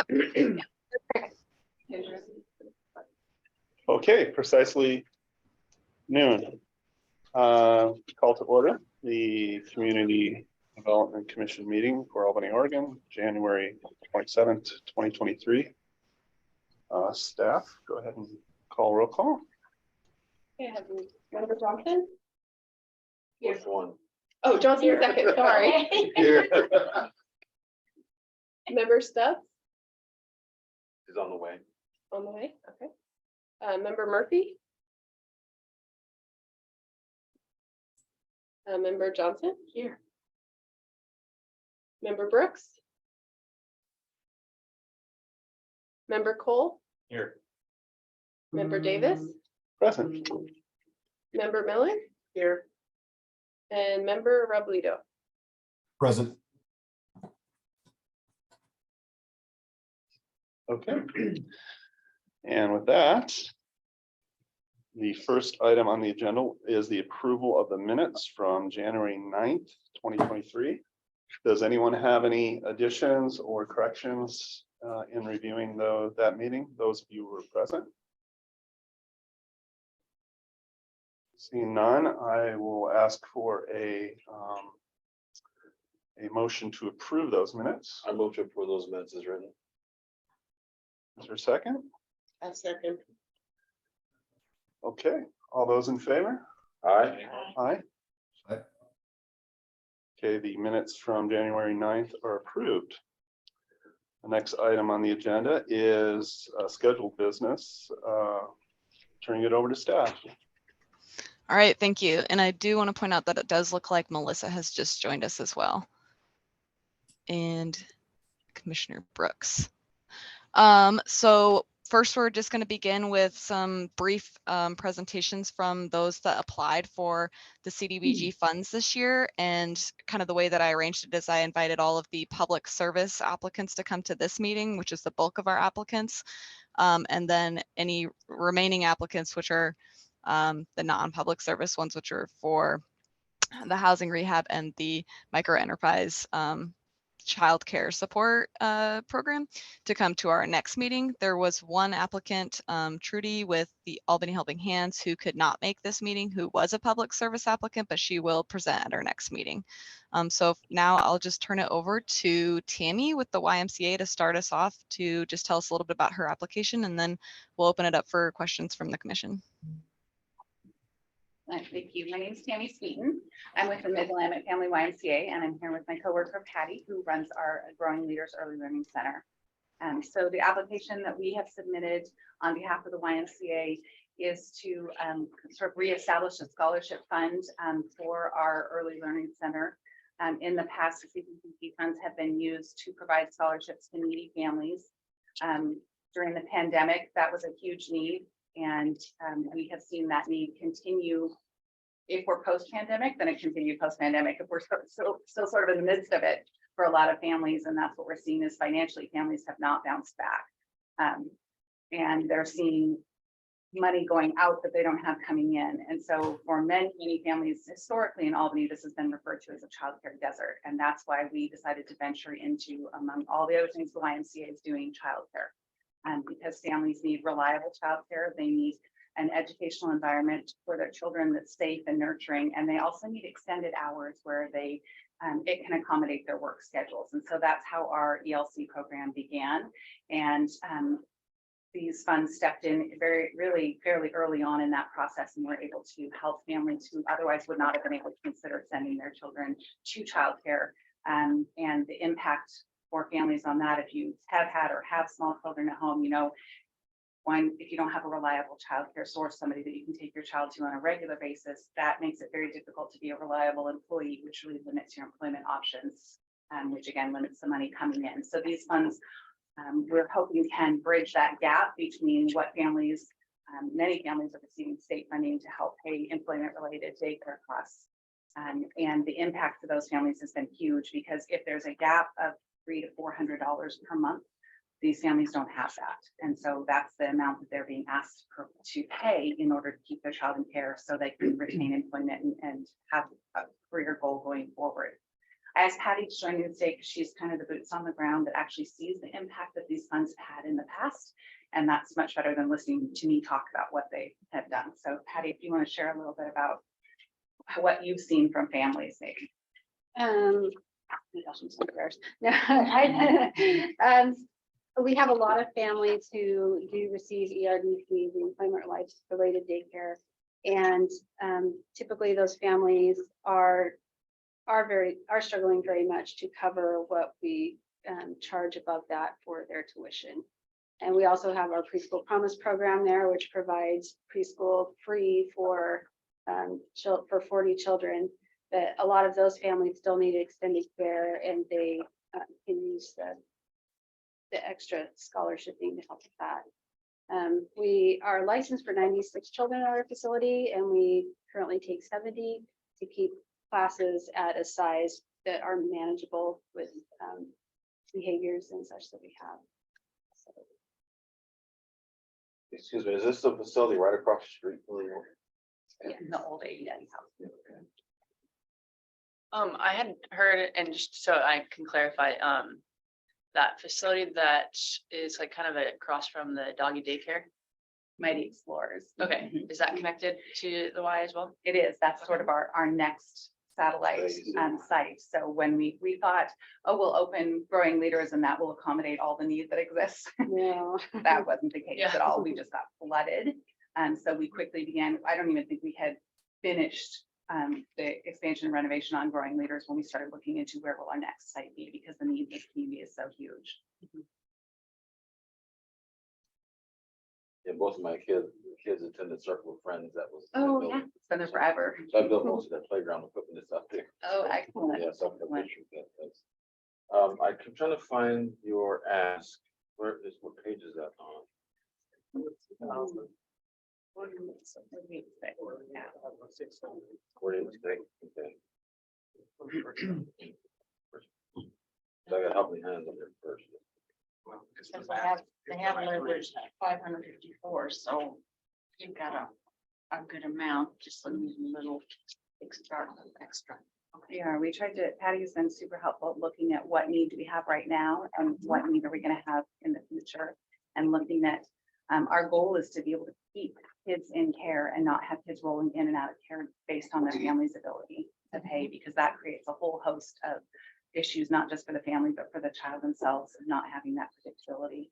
Yep. Okay, precisely noon. Call to order the Community Development Commission meeting for Albany, Oregon, January 27th, 2023. Staff, go ahead and call roll call. Okay, have Member Johnson? Here's one. Oh, Johnson second, sorry. Member Stubbs? Is on the way. On the way, okay. Member Murphy? Member Johnson? Here. Member Brooks? Member Cole? Here. Member Davis? Present. Member Miller? Here. And Member Robledo? Present. Okay. And with that, the first item on the agenda is the approval of the minutes from January 9th, 2023. Does anyone have any additions or corrections in reviewing that meeting? Those of you who were present? Seeing none, I will ask for a motion to approve those minutes. I move to approve those minutes as written. Is there a second? A second. Okay, all those in favor? Aye. Aye. Aye. Okay, the minutes from January 9th are approved. The next item on the agenda is scheduled business. Turning it over to staff. All right, thank you. And I do want to point out that it does look like Melissa has just joined us as well. And Commissioner Brooks. So first, we're just going to begin with some brief presentations from those that applied for the CDBG funds this year. And kind of the way that I arranged it is I invited all of the public service applicants to come to this meeting, which is the bulk of our applicants. And then any remaining applicants, which are the non-public service ones, which are for the housing rehab and the micro enterprise child care support program, to come to our next meeting. There was one applicant, Trudy with the Albany Helping Hands, who could not make this meeting, who was a public service applicant, but she will present at our next meeting. So now I'll just turn it over to Tammy with the YMCA to start us off, to just tell us a little bit about her application, and then we'll open it up for questions from the commission. Thank you. My name is Tammy Sweeten. I'm with the Mid-Willamette Family YMCA, and I'm here with my coworker Patty, who runs our Growing Leaders Early Learning Center. So the application that we have submitted on behalf of the YMCA is to sort of reestablish a scholarship fund for our Early Learning Center. In the past, the CDBG funds have been used to provide scholarships to needy families. During the pandemic, that was a huge need. And we have seen that need continue. If we're post-pandemic, then it continued post-pandemic. If we're still sort of in the midst of it for a lot of families, and that's what we're seeing is financially families have not bounced back. And they're seeing money going out that they don't have coming in. And so for many families historically in Albany, this has been referred to as a childcare desert. And that's why we decided to venture into, among all the other things the YMCA is doing, childcare. Because families need reliable childcare, they need an educational environment for their children that's safe and nurturing, and they also need extended hours where they it can accommodate their work schedules. And so that's how our ELC program began. And these funds stepped in fairly early on in that process, and were able to help families who otherwise would not have been able to consider sending their children to childcare. And the impact for families on that, if you have had or have small children at home, you know, if you don't have a reliable childcare source, somebody that you can take your child to on a regular basis, that makes it very difficult to be a reliable employee, which really limits your employment options, which again limits the money coming in. So these funds, we're hoping can bridge that gap between what families, many families are receiving state funding to help pay employment-related daycare costs. And the impact for those families has been huge, because if there's a gap of $300 to $400 per month, these families don't have that. And so that's the amount that they're being asked to pay in order to keep their child in care, so they can retain employment and have a career goal going forward. I asked Patty to join me today because she's kind of the boots on the ground that actually sees the impact that these funds have had in the past. And that's much better than listening to me talk about what they have done. So Patty, if you want to share a little bit about what you've seen from families, maybe. We have a lot of families who do receive ERDC, the employment rights related daycare. And typically those families are struggling very much to cover what we charge above that for their tuition. And we also have our preschool promise program there, which provides preschool free for 40 children. But a lot of those families still need extended care, and they can use the extra scholarshiping to help with that. We are licensed for 96 children in our facility, and we currently take 70 to keep classes at a size that are manageable with behaviors and such that we have. So, Excuse me, is this the facility right across the street from you? Yeah, the old 80 house. I hadn't heard, and just so I can clarify, that facility that is like kind of across from the doggy daycare. Mighty Explorers. Okay, Mhm. is that connected to the Y as well? It is, that's sort of our next satellite site. So when we thought, oh, we'll open Growing Leaders and that will accommodate all the need that exists. no. That wasn't the case Yeah. at all. We just got flooded. And so we quickly began, I don't even think we had finished the expansion and renovation on Growing Leaders when we started looking into where will our next site be, because the need of the community is so huge. Yeah, both of my kids attended Circle of Friends. That was. Oh, yeah, it's been there forever. So I built most of that playground equipment that's up there. Oh, excellent. Yeah, so Excellent. I'm trying to find your ask. What page is that on? Where did it say? Okay. So I got helping hands on there first. Because they have leverage at 554, so you've got a good amount, just a little extra. Yeah, we tried to, Patty has been super helpful looking at what need do we have right now and what need are we going to have in the future, and looking at our goal is to be able to keep kids in care and not have kids rolling in and out of care based on their family's ability to pay, because that creates a whole host of issues, not just for the family, but for the child themselves, of not having that predictability.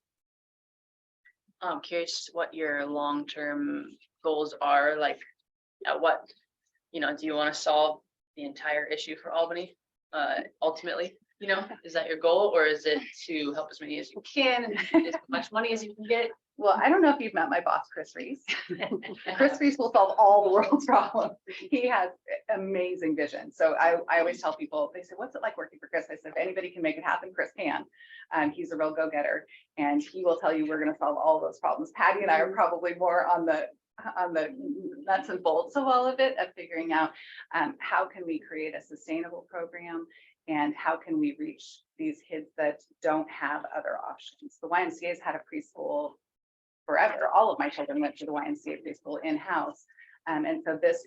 I'm curious what your long-term goals are, like at what, do you want to solve the entire issue for Albany? Ultimately, is that your goal, or is it to help as many as you can and as much money as you can get? Well, I don't know if you've met my boss, Chris Reese. Chris Reese will solve all the world's problems. He has amazing vision. So I always tell people, they say, what's it like working for Chris? I said, if anybody can make it happen, Chris can. He's a real go-getter, and he will tell you we're going to solve all those problems. Patty and I are probably more on the nuts and bolts of all of it, of figuring out how can we create a sustainable program, and how can we reach these kids that don't have other options. The YMCA's had a preschool forever. All of my children went to the YMCA preschool in-house. And so this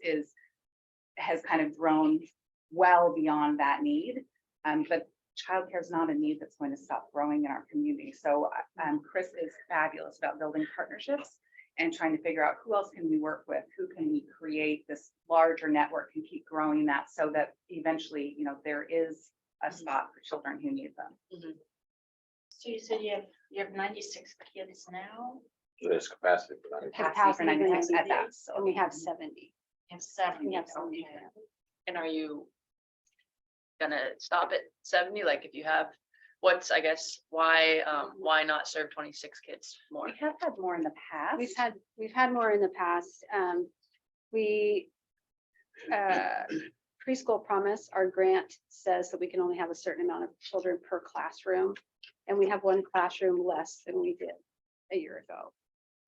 has kind of grown well beyond that need. But childcare is not a need that's going to stop growing in our community. So Chris is fabulous about building partnerships and trying to figure out who else can we work with, who can we create this larger network and keep growing that, so that eventually, there is a spot for children who need them. So you said you have 96 kids now. There's capacity for that. Capacity for 96 at that. And we have 70. You have 70. We have 70. Okay. And are you gonna stop at 70? Like, if you have, what's, I guess, why not serve 26 kids more? We have had more in the past. We've had more in the past. Preschool Promise, our grant says that we can only have a certain amount of children per classroom, and we have one classroom less than we did a year ago.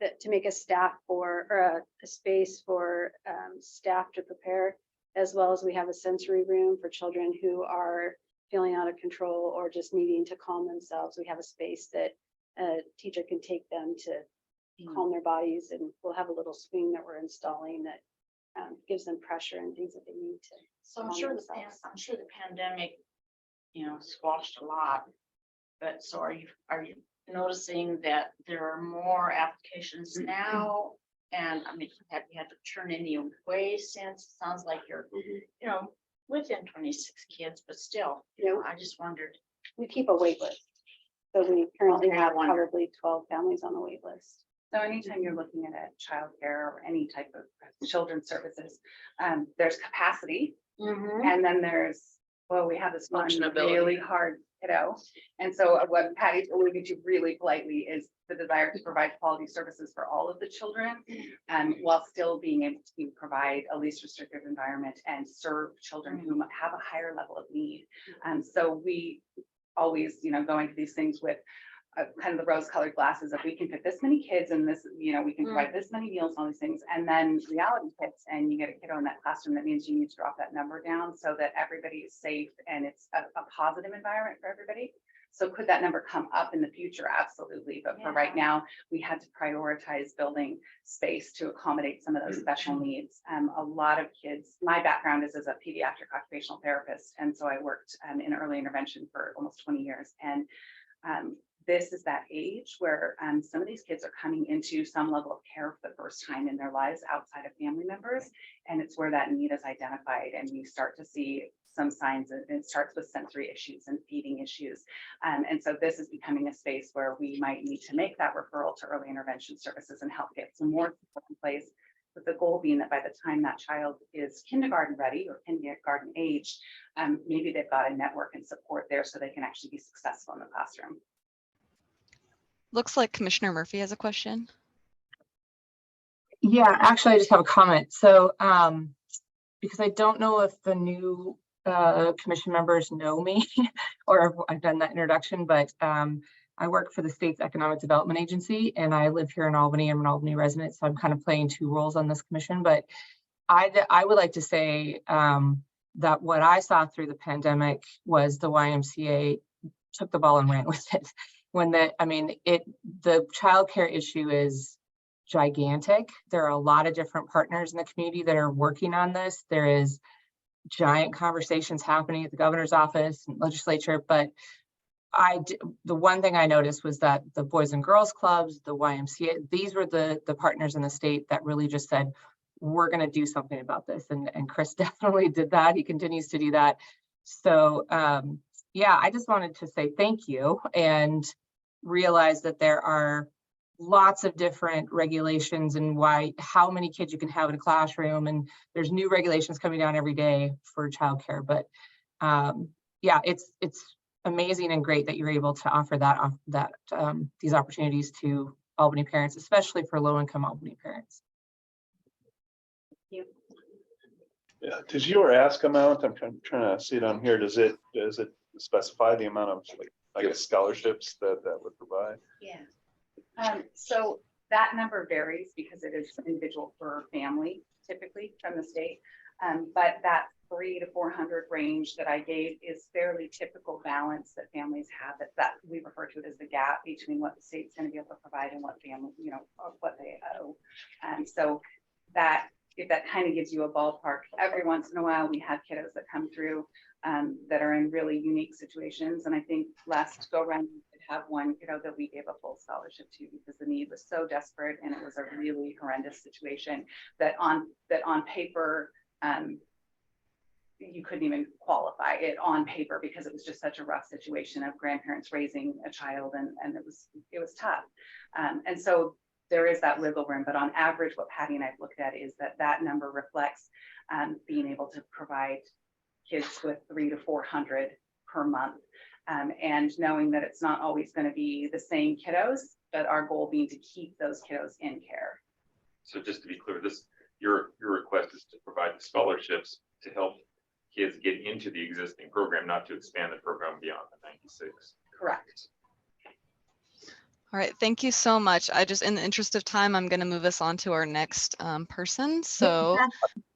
That to make a space for staff to prepare, as well as we have a sensory room for children who are feeling out of control or just needing to calm themselves. We have a space that a teacher can take them to calm their bodies, and we'll have a little swing that we're installing that gives them pressure and things that they need to. So I'm sure the pandemic, squashed a lot. But so are you noticing that there are more applications now. And I mean, have you had to turn any away since? It sounds like you're, you know, within 26 kids, but still, I just wondered. We keep a wait list. So we currently Okay, I have wonder. probably 12 families on the wait list. So anytime you're looking at a childcare or any type of children's services, there's capacity. And then there's, well, we have this one Functionability. really hard kiddo. And so what Patty's alluding to really politely is the desire to provide quality services for all of the children, while still being able to provide a least restrictive environment and serve children who have a higher level of need. So we always, going to these things with kind of the rose-colored glasses of we can fit this many kids and this, we can provide this many meals and all these things. And then reality hits and you get a kiddo in that classroom. That means you need to drop that number down so that everybody is safe and it's a positive environment for everybody. So could that number come up in the future? Absolutely. But for right now, we had to prioritize building space to accommodate some of those special needs. A lot of kids, my background is as a pediatric occupational therapist. And so I worked in early intervention for almost 20 years. And this is that age where some of these kids are coming into some level of care for the first time in their lives outside of family members. And it's where that need is identified. And we start to see some signs, and it starts with sensory issues and feeding issues. And so this is becoming a space where we might need to make that referral to early intervention services and help get some more support in place, with the goal being that by the time that child is kindergarten ready or kindergarten age, maybe they've got a network and support there so they can actually be successful in the classroom. Looks like Commissioner Murphy has a question. Yeah, actually, I just have a comment. So, because I don't know if the new commission members know me or I've done that introduction, but I work for the state's Economic Development Agency and I live here in Albany. I'm an Albany resident, so I'm kind of playing two roles on this commission. But I would like to say that what I saw through the pandemic was the YMCA took the ball and ran with it. The childcare issue is gigantic. There are a lot of different partners in the community that are working on this. There is giant conversations happening at the governor's office and legislature, but the one thing I noticed was that the Boys and Girls Clubs, the YMCA, these were the partners in the state that really just said, we're going to do something about this. And Chris definitely did that. He continues to do that. So yeah, I just wanted to say thank you and realize that there are lots of different regulations and how many kids you can have in a classroom, and there's new regulations coming down every day for childcare. But yeah, it's amazing and great that you're able to offer these opportunities to Albany parents, especially for low-income Albany parents. Yeah, does your ask amount, I'm trying to see it on here, does it specify the amount of, like, I guess, scholarships that would provide? Yeah. So that number varies because it is individual per family, typically from the state. But that 300 to 400 range that I gave is fairly typical balance that families have. That we refer to it as the gap between what the state's going to be able to provide and what family, what they owe. So that, if that kind of gives you a ballpark, every once in a while we have kiddos that come through that are in really unique situations. And I think last go around we could have one kiddo that we gave a full scholarship to because the need was so desperate and it was a really horrendous situation that on paper you couldn't even qualify it on paper because it was just such a rough situation of grandparents raising a child and it was tough. And so there is that wiggle room, but on average, what Patty and I've looked at is that number reflects being able to provide kids with 300 to 400 per month, and knowing that it's not always going to be the same kiddos, but our goal being to keep those kiddos in care. So just to be clear, your request is to provide the scholarships to help kids get into the existing program, not to expand the program beyond the 96. Correct. All right, thank you so much. In the interest of time, I'm going to move us on to our next person. So,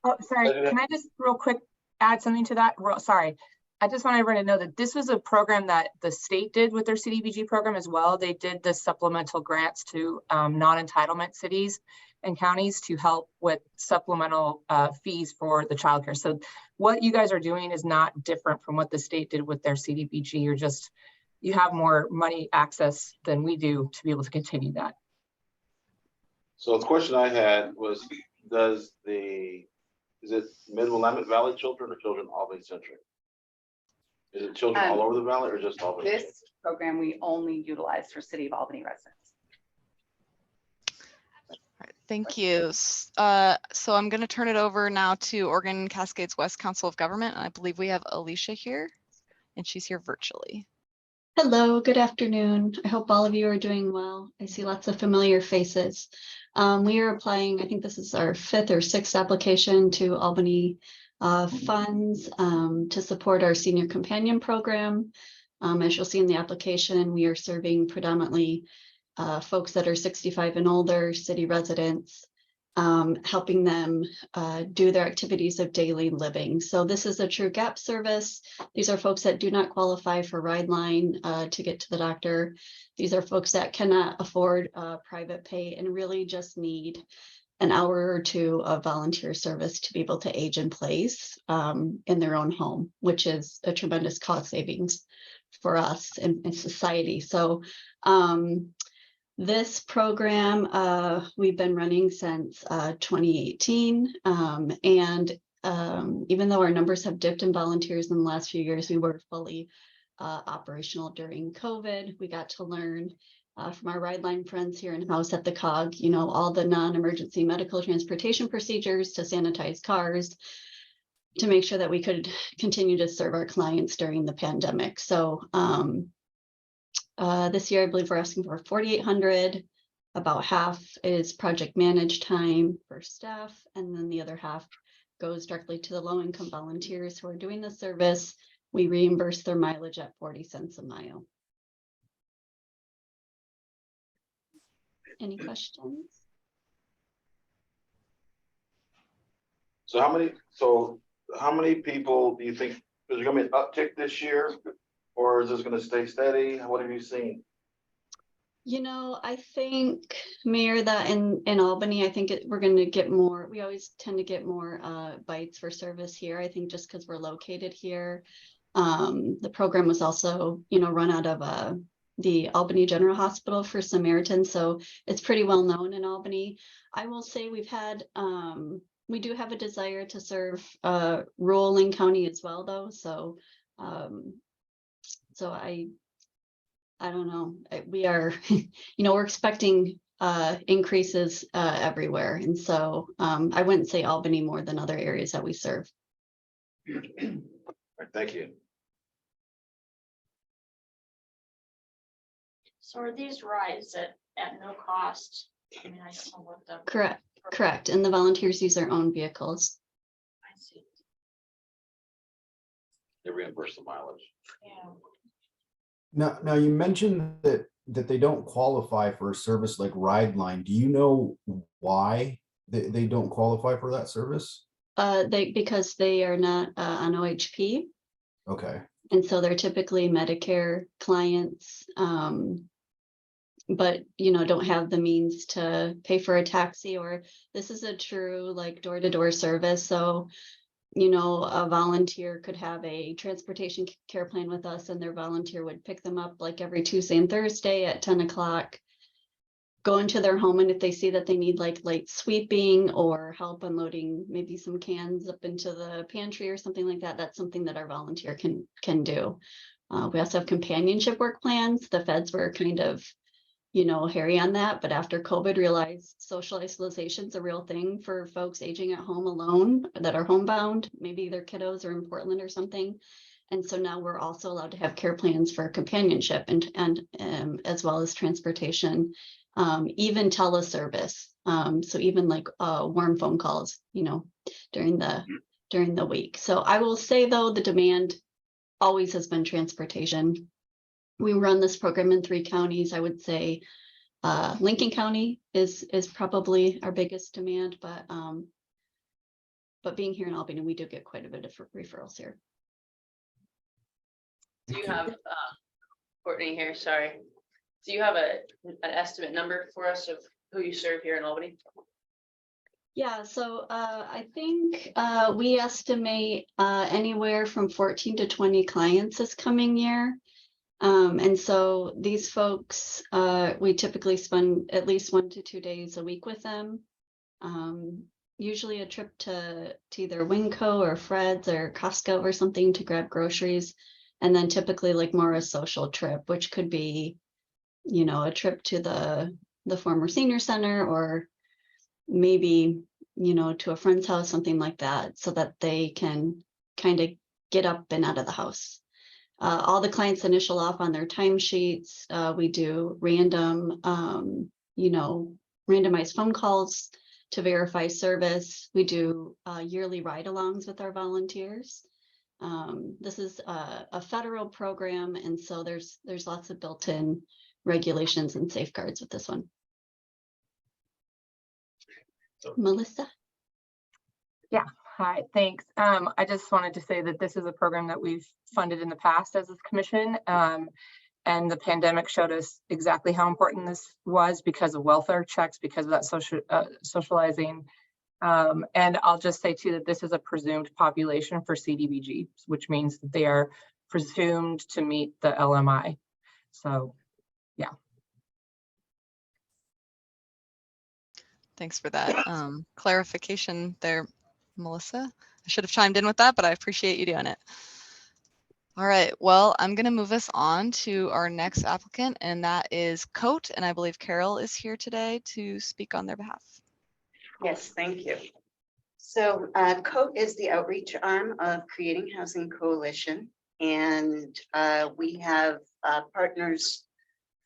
oh, sorry, can I just real quick add something to that? Sorry, I just want everyone to know that this was a program that the state did with their CDBG program as well. They did the supplemental grants to non-entitlement cities and counties to help with supplemental fees for the childcare. So what you guys are doing is not different from what the state did with their CDBG. You're just you have more money access than we do to be able to continue that. So the question I had was, is it Mid-Willamette Valley children or children Albany centric? Is it children all over the valley or just Albany? This program we only utilize for City of Albany residents. All right, thank you. So I'm going to turn it over now to Oregon Cascades West Council of Government. And I believe we have Alicia here, and she's here virtually. Hello, good afternoon. I hope all of you are doing well. I see lots of familiar faces. We are applying, I think this is our 5th or 6th application to Albany funds to support our senior companion program. As you'll see in the application, we are serving predominantly folks that are 65 and older, city residents, helping them do their activities of daily living. So this is a true gap service. These are folks that do not qualify for Ride Line to get to the doctor. These are folks that cannot afford private pay and really just need an hour or two of volunteer service to be able to age in place in their own home, which is a tremendous cost savings for us and society. So this program we've been running since 2018, and even though our numbers have dipped in volunteers in the last few years, we were fully operational during COVID. We got to learn from our Ride Line friends here in house at the COG, you know, all the non-emergency medical transportation procedures to sanitize cars, to make sure that we could continue to serve our clients during the pandemic. So this year, I believe we're asking for 4,800. About half is project managed time for staff, and then the other half goes directly to the low-income volunteers who are doing the service. We reimburse their mileage at 40 cents a mile. Any questions? So how many people do you think, is there gonna be an uptick this year? Or is this gonna stay steady? What have you seen? You know, I think, Mayor, that in Albany, I think we're going to get more. We always tend to get more bites for service here. I think just because we're located here. The program was also, you know, run out of the Albany General Hospital for Samaritans, so it's pretty well known in Albany. I will say we do have a desire to serve rural Linn County as well, though. So I don't know. We are, you know, we're expecting increases everywhere. And so I wouldn't say Albany more than other areas that we serve. All right, thank you. So are these rides at no cost? I mean, I don't know what the. Correct. And the volunteers use their own vehicles. I see. They reimburse the mileage. Yeah. Now you mentioned that they don't qualify for a service like Ride Line. Do you know why they don't qualify for that service? Because they are not on OHP. Okay. And so they're typically Medicare clients, but you know, don't have the means to pay for a taxi, or this is a true like door-to-door service. So you know, a volunteer could have a transportation care plan with us, and their volunteer would pick them up like every Tuesday and Thursday at 10 o'clock, go into their home, and if they see that they need like light sweeping or help unloading maybe some cans up into the pantry or something like that, that's something that our volunteer can do. We also have companionship work plans. The feds were kind of, you know, hairy on that, but after COVID realized social isolation is a real thing for folks aging at home alone that are homebound. Maybe their kiddos are in Portland or something. And so now we're also allowed to have care plans for companionship and as well as transportation, even teleservice. So even like warm phone calls, you know, during the week. So I will say though, the demand always has been transportation. We run this program in 3 counties. I would say Lincoln County is probably our biggest demand, but being here in Albany, we do get quite a bit of referrals here. Do you have, Courtney here, sorry. Do you have an estimate number for us of who you serve here in Albany? Yeah, so I think we estimate anywhere from 14 to 20 clients this coming year. And so these folks, we typically spend at least 1 to 2 days a week with them. Usually a trip to either Winco or Fred's or Costco or something to grab groceries. And then typically like more a social trip, which could be, you know, a trip to the former senior center, or maybe, you know, to a friend's house, something like that, so that they can kind of get up and out of the house. All the clients initial off on their timesheets. We do random, you know, randomized phone calls to verify service. We do yearly ride-alongs with our volunteers. This is a federal program, and so there's lots of built-in regulations and safeguards with this one. Melissa? Hi, thanks. I just wanted to say that this is a program that we've funded in the past as a commission. And the pandemic showed us exactly how important this was because of welfare checks, because of that socializing. And I'll just say too that this is a presumed population for CDBG, which means that they are presumed to meet the LMI. So, yeah. Thanks for that clarification there, Melissa. I should have chimed in with that, but I appreciate you doing it. All right, well, I'm going to move us on to our next applicant, and that is Coat, and I believe Carol is here today to speak on their behalf. Yes, thank you. So COAT is the outreach arm of Creating Housing Coalition, and we have partners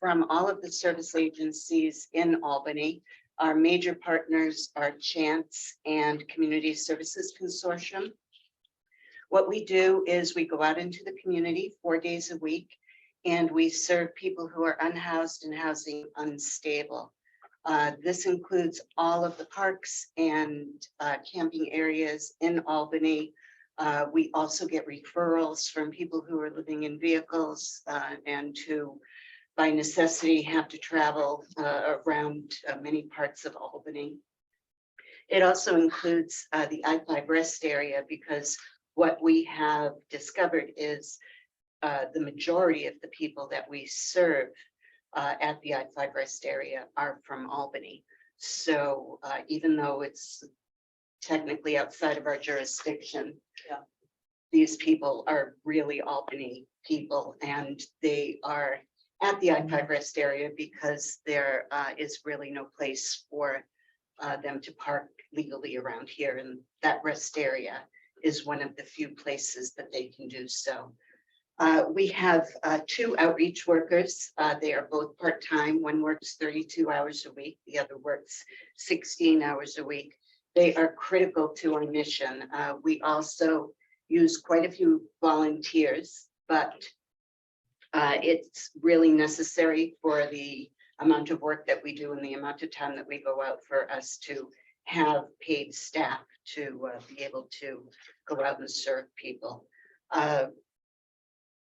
from all of the service agencies in Albany. Our major partners are Chance and Community Services Consortium. What we do is we go out into the community 4 days a week, and we serve people who are unhoused and housing unstable. This includes all of the parks and camping areas in Albany. We also get referrals from people who are living in vehicles and who by necessity have to travel around many parts of Albany. It also includes the I-5 rest area, because what we have discovered is the majority of the people that we serve at the I-5 rest area are from Albany. So even though it's technically outside of our jurisdiction, these people are really Albany people, and they are at the I-5 rest area because there is really no place for them to park legally around here, and that rest area is one of the few places that they can do so. We have 2 outreach workers. They are both part-time. One works 32 hours a week. The other works 16 hours a week. They are critical to our mission. We also use quite a few volunteers, but it's really necessary for the amount of work that we do and the amount of time that we go out for us to have paid staff to be able to go out and serve people.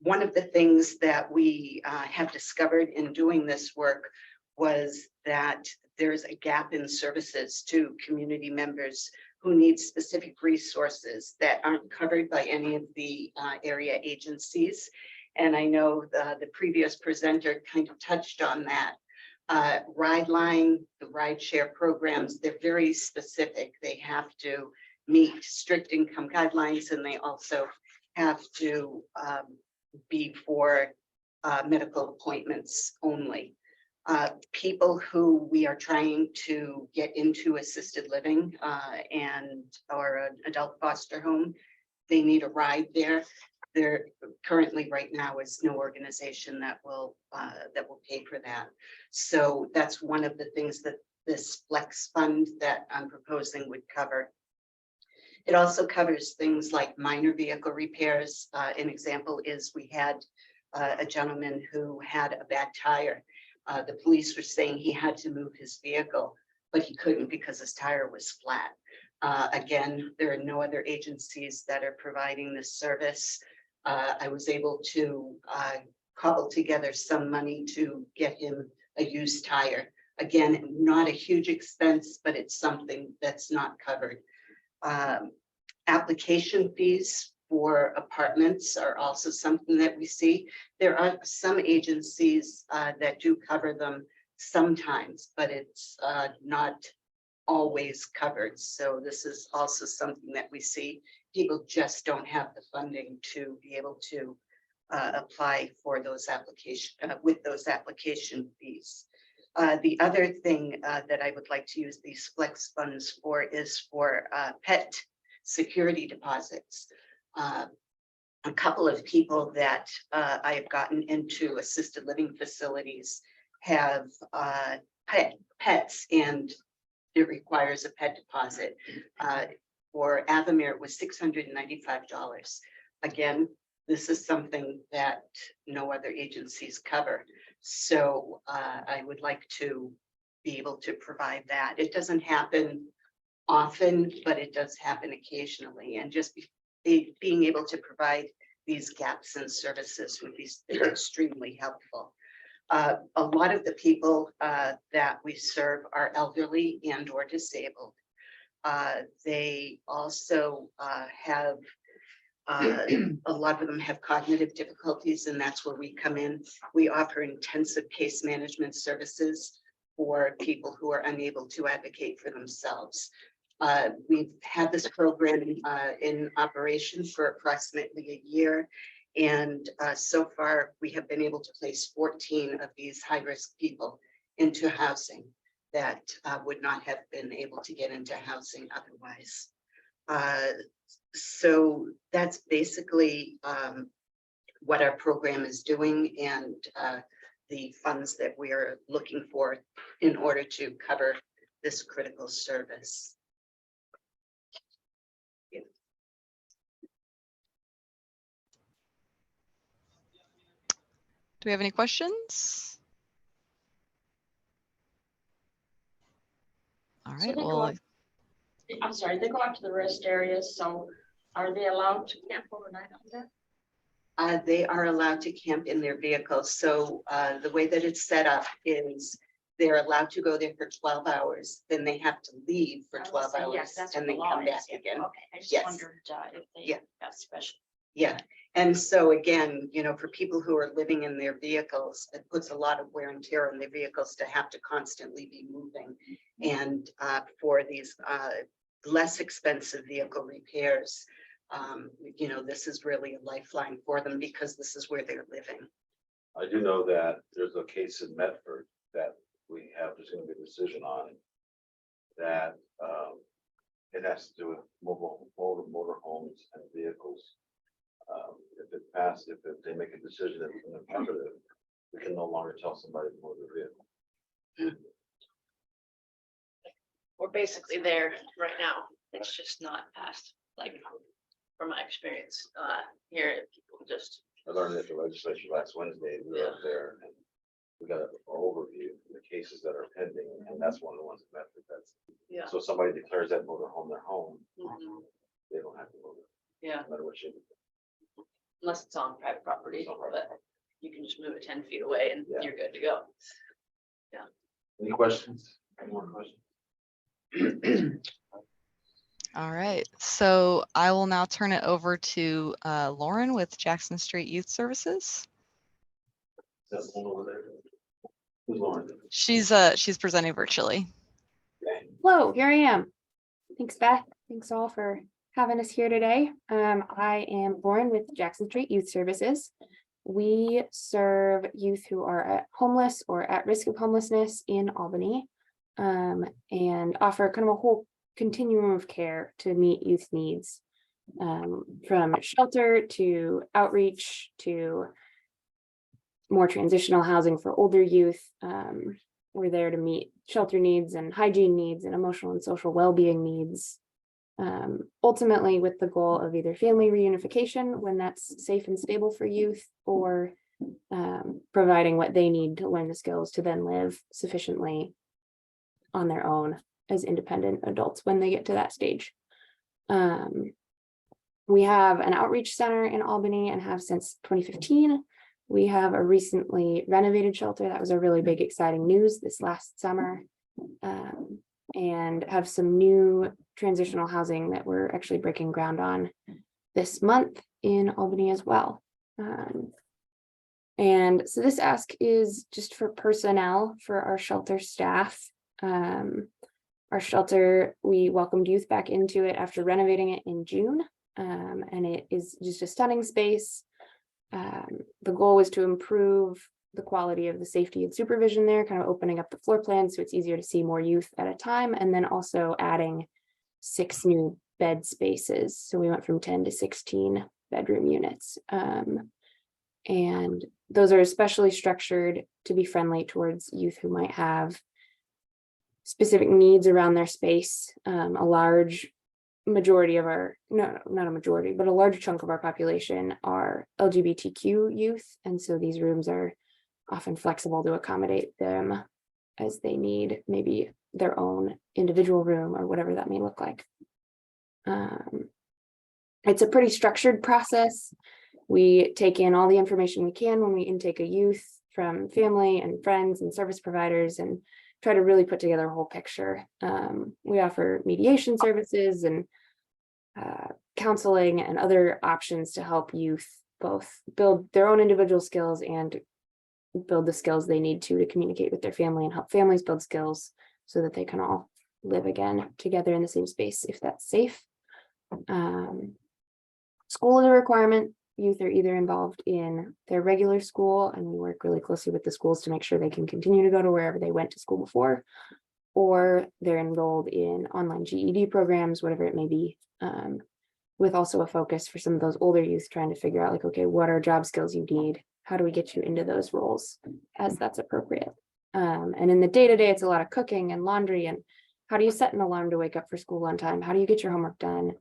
One of the things that we have discovered in doing this work was that there's a gap in services to community members who need specific resources that aren't covered by any of the area agencies. And I know the previous presenter kind of touched on that. Rideline, the rideshare programs, they're very specific. They have to meet strict income guidelines, and they also have to be for medical appointments only. People who we are trying to get into assisted living or an adult foster home, they need a ride there. There currently right now is no organization that will pay for that. So that's one of the things that this flex fund that I'm proposing would cover. It also covers things like minor vehicle repairs. An example is we had a gentleman who had a bad tire. The police were saying he had to move his vehicle, but he couldn't because his tire was flat. Again, there are no other agencies that are providing this service. I was able to cobble together some money to get him a used tire. Again, not a huge expense, but it's something that's not covered. Application fees for apartments are also something that we see. There are some agencies that do cover them sometimes, but it's not always covered. So this is also something that we see. People just don't have the funding to be able to apply for those with those application fees. The other thing that I would like to use these flex funds for is for pet security deposits. A couple of people that I have gotten into assisted living facilities have pets, and it requires a pet deposit. For Avamere, it was $695. Again, this is something that no other agencies cover. So I would like to be able to provide that. It doesn't happen often, but it does happen occasionally. And just being able to provide these gaps in services would be extremely helpful. A lot of the people that we serve are elderly and or disabled. They also have a lot of them have cognitive difficulties, and that's where we come in. We offer intensive case management services for people who are unable to advocate for themselves. We've had this program in operation for approximately a year. And so far, we have been able to place 14 of these high-risk people into housing that would not have been able to get into housing otherwise. So that's basically what our program is doing, and the funds that we are looking for in order to cover this critical service. Do we have any questions? All So right, they go well, up- I'm sorry, they go out to the rest areas, so are they allowed to camp overnight on that? They are allowed to camp in their vehicles. So the way that it's set up is they're allowed to go there for 12 hours, then they have to leave for 12 Yes, hours that's and what then the law come back is, yeah. again. Okay, I just Yes. wondered if they Yeah. got special. Yeah, and so again, you know, for people who are living in their vehicles, it puts a lot of wear and tear on their vehicles to have to constantly be moving. And for these less expensive vehicle repairs, you know, this is really a lifeline for them because this is where they're living. I do know that there's a case in Medford that we have, there's gonna be a decision on that, it has to do with motor homes and vehicles. If it passes, if they make a decision that it's an imperative, we can no longer tell somebody to move their vehicle. We're basically there right now. It's just not passed, like, from my experience, here, people just, I learned at the legislature last Wednesday, we were up there and we got an overview of the cases that are pending, and that's one of the ones in Medford. That's, yeah. so if somebody declares that motor home their home, Mhm. they don't have to move it, Yeah, no matter what you do. unless it's on private property, It's on private but you can just move it 10 feet away and Yeah. you're good to go. Any questions? Any more questions? all right. So I will now turn it over to Lauren with Jackson Street Youth Services. That's one over there. Who's Lauren? She's presenting virtually. Hello, here I am. Thanks, Beth. Thanks all for having us here today. I am Lauren with Jackson Street Youth Services. We serve youth who are homeless or at risk of homelessness in Albany, and offer kind of a whole continuum of care to meet youth needs, from shelter to outreach to more transitional housing for older youth. We're there to meet shelter needs and hygiene needs and emotional and social well-being needs, ultimately with the goal of either family reunification when that's safe and stable for youth, or providing what they need to learn the skills to then live sufficiently on their own as independent adults when they get to that stage. We have an outreach center in Albany and have since 2015. We have a recently renovated shelter. That was a really big, exciting news this last summer. And have some new transitional housing that we're actually breaking ground on this month in Albany as well. And so this ask is just for personnel for our shelter staff. Our shelter, we welcomed youth back into it after renovating it in June. And it is just a stunning space. The goal was to improve the quality of the safety and supervision there, kind of opening up the floor plan so it's easier to see more youth at a time, and then also adding 6 new bed spaces. So we went from 10 to 16 bedroom units. And those are especially structured to be friendly towards youth who might have specific needs around their space. A large majority of our, no, not a majority, but a large chunk of our population are LGBTQ youth. And so these rooms are often flexible to accommodate them as they need maybe their own individual room or whatever that may look like. It's a pretty structured process. We take in all the information we can when we intake a youth from family and friends and service providers and try to really put together a whole picture. We offer mediation services and counseling and other options to help youth both build their own individual skills and build the skills they need to communicate with their family, and help families build skills so that they can all live again together in the same space if that's safe. School is a requirement. Youth are either involved in their regular school, and we work really closely with the schools to make sure they can continue to go to wherever they went to school before, or they're enrolled in online GED programs, whatever it may be, with also a focus for some of those older youth trying to figure out like, okay, what are job skills you need? How do we get you into those roles as that's appropriate? And in the day-to-day, it's a lot of cooking and laundry, and how do you set an alarm to wake up for school on time? How do you get your homework done?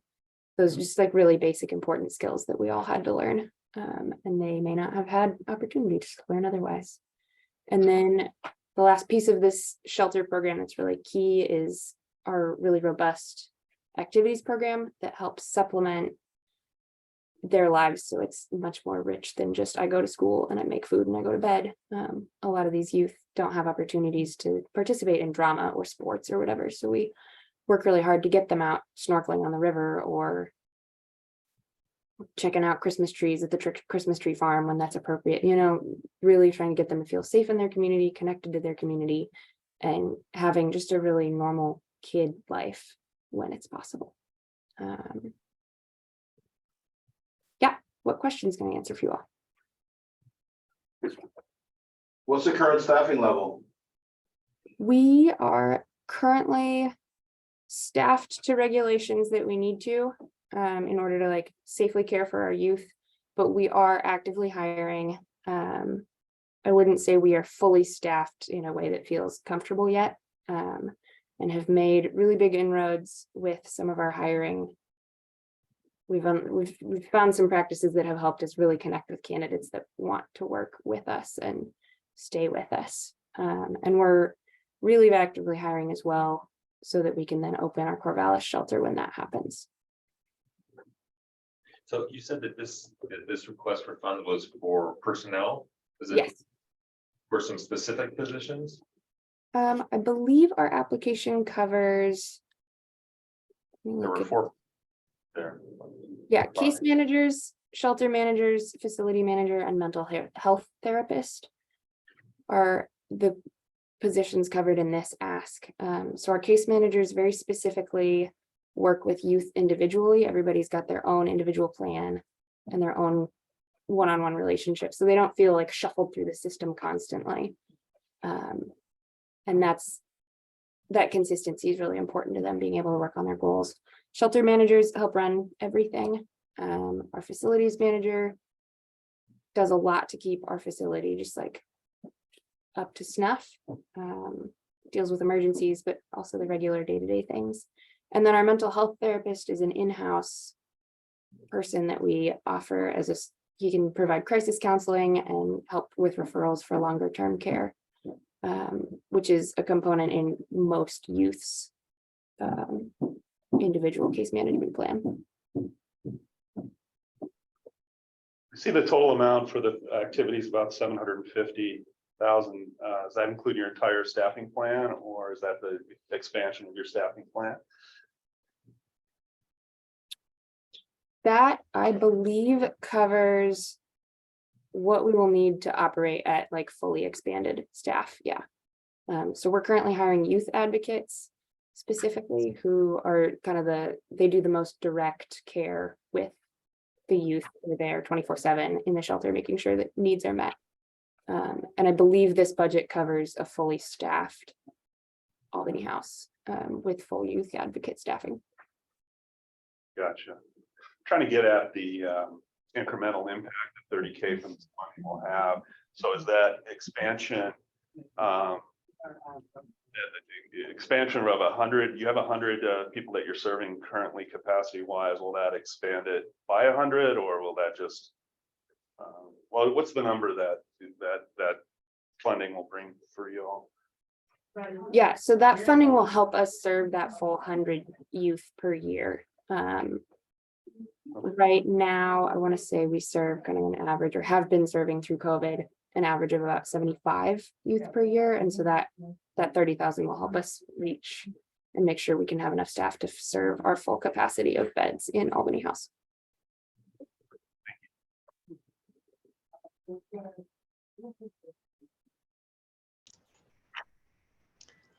Those are just like really basic, important skills that we all had to learn. And they may not have had opportunities to learn otherwise. And then the last piece of this shelter program that's really key is our really robust activities program that helps supplement their lives. So it's much more rich than just I go to school and I make food and I go to bed. A lot of these youth don't have opportunities to participate in drama or sports or whatever. So we work really hard to get them out snorkeling on the river or checking out Christmas trees at the Christmas tree farm when that's appropriate, you know, really trying to get them to feel safe in their community, connected to their community, and having just a really normal kid life when it's possible. Yeah, what questions can I answer for you all? What's the current staffing level? We are currently staffed to regulations that we need to in order to like safely care for our youth, but we are actively hiring. I wouldn't say we are fully staffed in a way that feels comfortable yet, and have made really big inroads with some of our hiring. We've found some practices that have helped us really connect with candidates that want to work with us and stay with us. And we're really actively hiring as well, so that we can then open our Corvallis shelter when that happens. So you said that this request for funds was for personnel? Is it Yes. for some specific positions? I believe our application covers. There were 4 there. Yeah, case managers, shelter managers, facility manager, and mental health therapist are the positions covered in this ask. So our case managers very specifically work with youth individually. Everybody's got their own individual plan and their own one-on-one relationship, so they don't feel like shuffled through the system constantly. And that consistency is really important to them, being able to work on their goals. Shelter managers help run everything. Our facilities manager does a lot to keep our facility just like up to snuff, deals with emergencies, but also the regular day-to-day things. And then our mental health therapist is an in-house person that we offer as he can provide crisis counseling and help with referrals for longer term care, which is a component in most youth's individual case management plan. I see the total amount for the activities about 750,000. Does that include your entire staffing plan, or is that the expansion of your staffing plan? That I believe covers what we will need to operate at like fully expanded staff. Yeah. So we're currently hiring youth advocates specifically who are kind of they do the most direct care with the youth who are there 24/7 in the shelter, making sure that needs are met. And I believe this budget covers a fully staffed Albany House with full youth advocate staffing. Gotcha. Trying to get at the incremental impact that 30K from this money will have. So is that expansion, the expansion of 100, you have 100 people that you're serving currently capacity wise, will that expand it by 100 or will that just, well, what's the number that funding will bring for you all? Yeah, so that funding will help us serve that full 100 youth per year. Right now, I want to say we serve kind of an average, or have been serving through COVID, an average of about 75 youth per year. And so that 30,000 will help us reach and make sure we can have enough staff to serve our full capacity of beds in Albany House.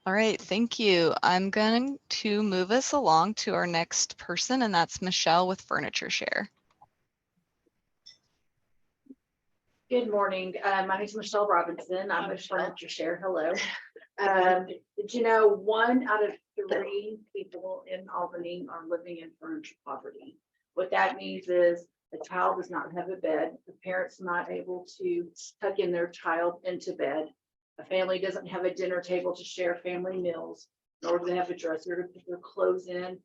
All right, thank you. I'm going to move us along to our next person, and that's Michelle with Furniture Share. Good morning. My name is Michelle Robinson. I'm with Furniture Share. Hello. Did you know 1 out of 3 people in Albany are living in furniture poverty? What that means is the child does not have a bed. The parent's not able to tuck in their child into bed. A family doesn't have a dinner table to share family meals, nor do they have a dresser to put their clothes in,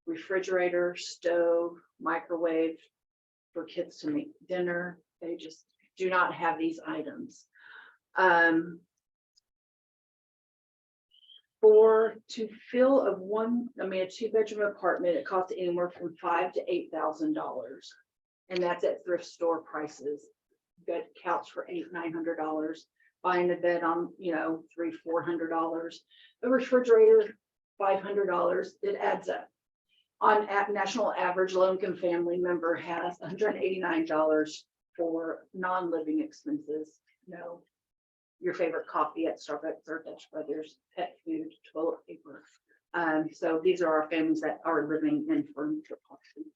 refrigerator, stove, microwave for kids to make dinner. They just do not have these items. To fill a 2-bedroom apartment, it costs anywhere from $5,000 to $8,000, and that's at thrift store prices. Bed couch for $800-900. Buying a bed on $300-400. A refrigerator $500. It adds up. On national average, low-income family member has $189 for non-living expenses. Your favorite coffee at Starbucks or Dutch Brothers, pet food, toilet paper. So these are our families that are living in furniture poverty.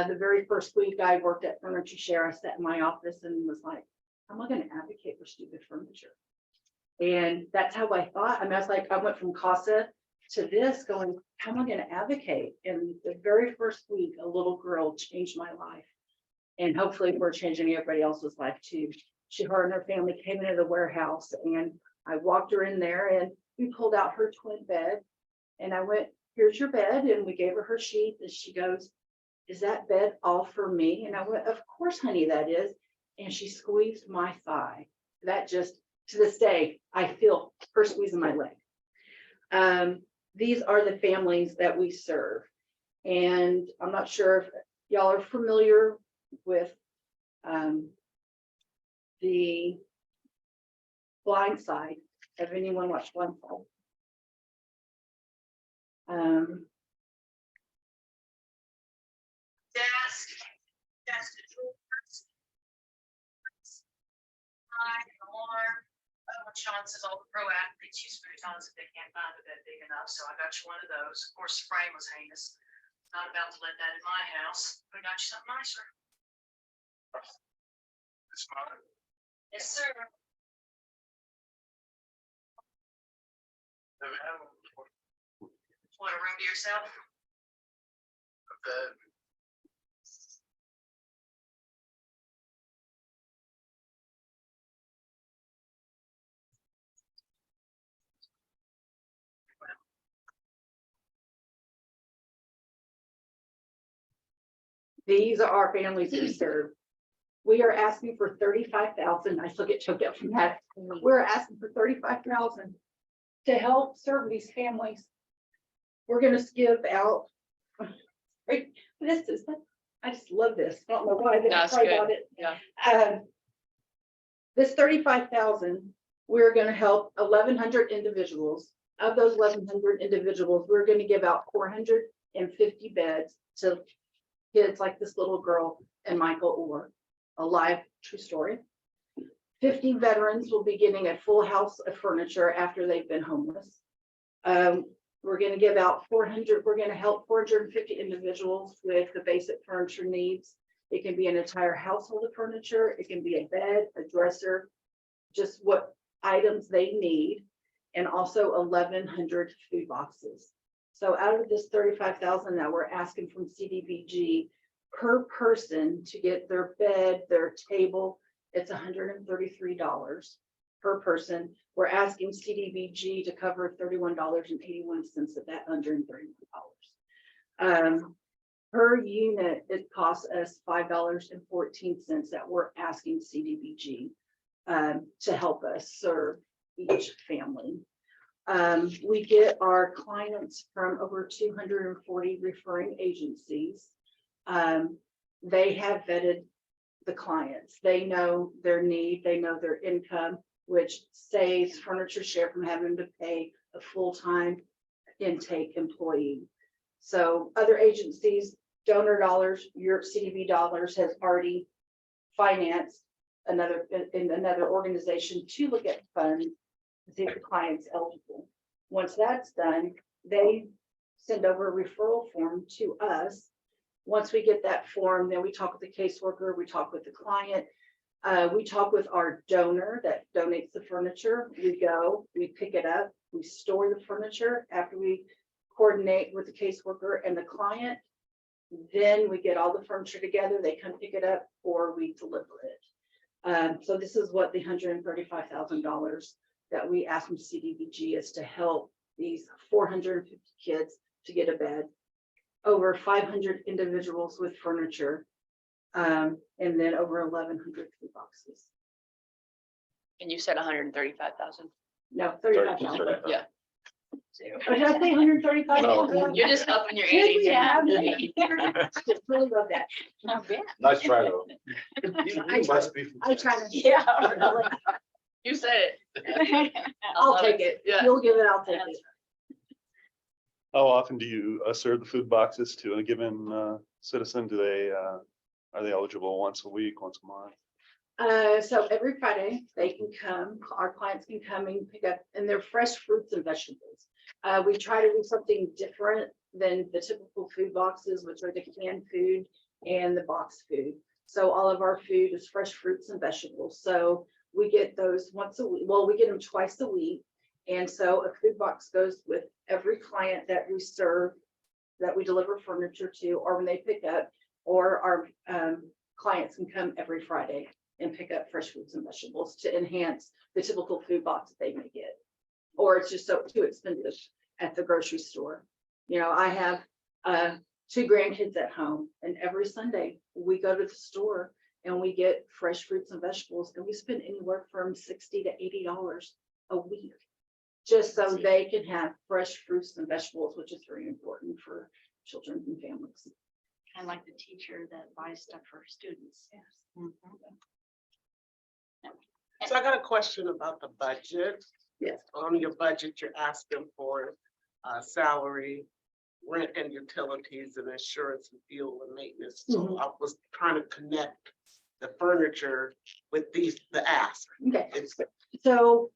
The very first week I worked at Furniture Share, I sat in my office and was like, how am I going to advocate for stupid furniture? And that's how I thought. I was like, I went from CASA to this going, how am I going to advocate? And the very first week, a little girl changed my life. And hopefully we're changing everybody else's life too. Her and her family came into the warehouse and I walked her in there and we pulled out her twin bed and I went, here's your bed. And we gave her sheet and she goes, is that bed all for me? And I went, of course, honey, that is. And she squeezed my thigh. That just, to this day, I feel her squeezing my leg. These are the families that we serve. And I'm not sure if y'all are familiar with the Blind Side. Have anyone watched Blind Side? Desk drawers. When Sean says all the pro athletes use futons if they can't find a bed big enough, so I got you one of those. Of course, the frame was heinous. Not about to let that in my house, but I got you something nicer. It's mine. Yes, sir. Want a room to yourself? A bed. These are our families we serve. We are asking for 35,000. I still get choked up from that. We're asking for 35,000 to help serve these families. We're going to give out. I just love this. I don't know why I didn't cry about it. Yeah. This 35,000, we're going to help 1,100 individuals. Of those 1,100 individuals, we're going to give out 450 beds to kids like this little girl and Michael Orr, a live true story. 50 veterans will be getting a full house of furniture after they've been homeless. We're going to give out 400, we're going to help 450 individuals with the basic furniture needs. It can be an entire household of furniture. It can be a bed, a dresser, just what items they need, and also 1,100 food boxes. So out of this 35,000 that we're asking from CDBG per person to get their bed, their table, it's $133 per person. We're asking CDBG to cover $31.81 of that $131. Per unit, it costs us $5.14 that we're asking CDBG to help us serve each family. We get our clients from over 240 referring agencies. They have vetted the clients. They know their need, they know their income, which saves Furniture Share from having to pay a full-time intake employee. So other agencies, donor dollars, your CDB dollars has already financed another organization to look at funds to see if the client's eligible. Once that's done, they send over a referral form to us. Once we get that form, then we talk with the caseworker, we talk with the client, we talk with our donor that donates the furniture. We go, we pick it up, we store the furniture after we coordinate with the caseworker and the client. Then we get all the furniture together, they come pick it up, or we deliver it. So this is what the $135,000 that we ask from CDBG is to help these 450 kids to get a bed, over 500 individuals with furniture, and then over 1,100 food boxes. And you said 135,000. No, 35,000. Yeah. Did I say 135,000? No. You're just upping your Could ante. we have it? Really love that. Not bad. Nice try though. I Must be. I try to. Yeah. You said it. I'll take it. Yeah. You'll give it, I'll take it. How often do you serve the food boxes to a given citizen? Do they, are they eligible once a week, once a month? So every Friday they can come, our clients can come and pick up, and they're fresh fruits and vegetables. We try to do something different than the typical food boxes, which are the canned food and the box food. So all of our food is fresh fruits and vegetables. So we get those once a week. Well, we get them twice a week. And so a food box goes with every client that we serve, that we deliver furniture to, or when they pick up, or our clients can come every Friday and pick up fresh fruits and vegetables to enhance the typical food box that they may get. Or it's just so too expensive at the grocery store. You know, I have 2 grandkids at home, and every Sunday we go to the store and we get fresh fruits and vegetables, and we spend anywhere from $60 to $80 a week, just so they can have fresh fruits and vegetables, which is very important for children and families. Kind of like the teacher that buys stuff for students. Yes. So I got a question about the budget. Yes. On your budget, you're asking for salary, rent and utilities, and insurance and fuel and maintenance. So I was trying to connect the furniture with the ask. Okay. So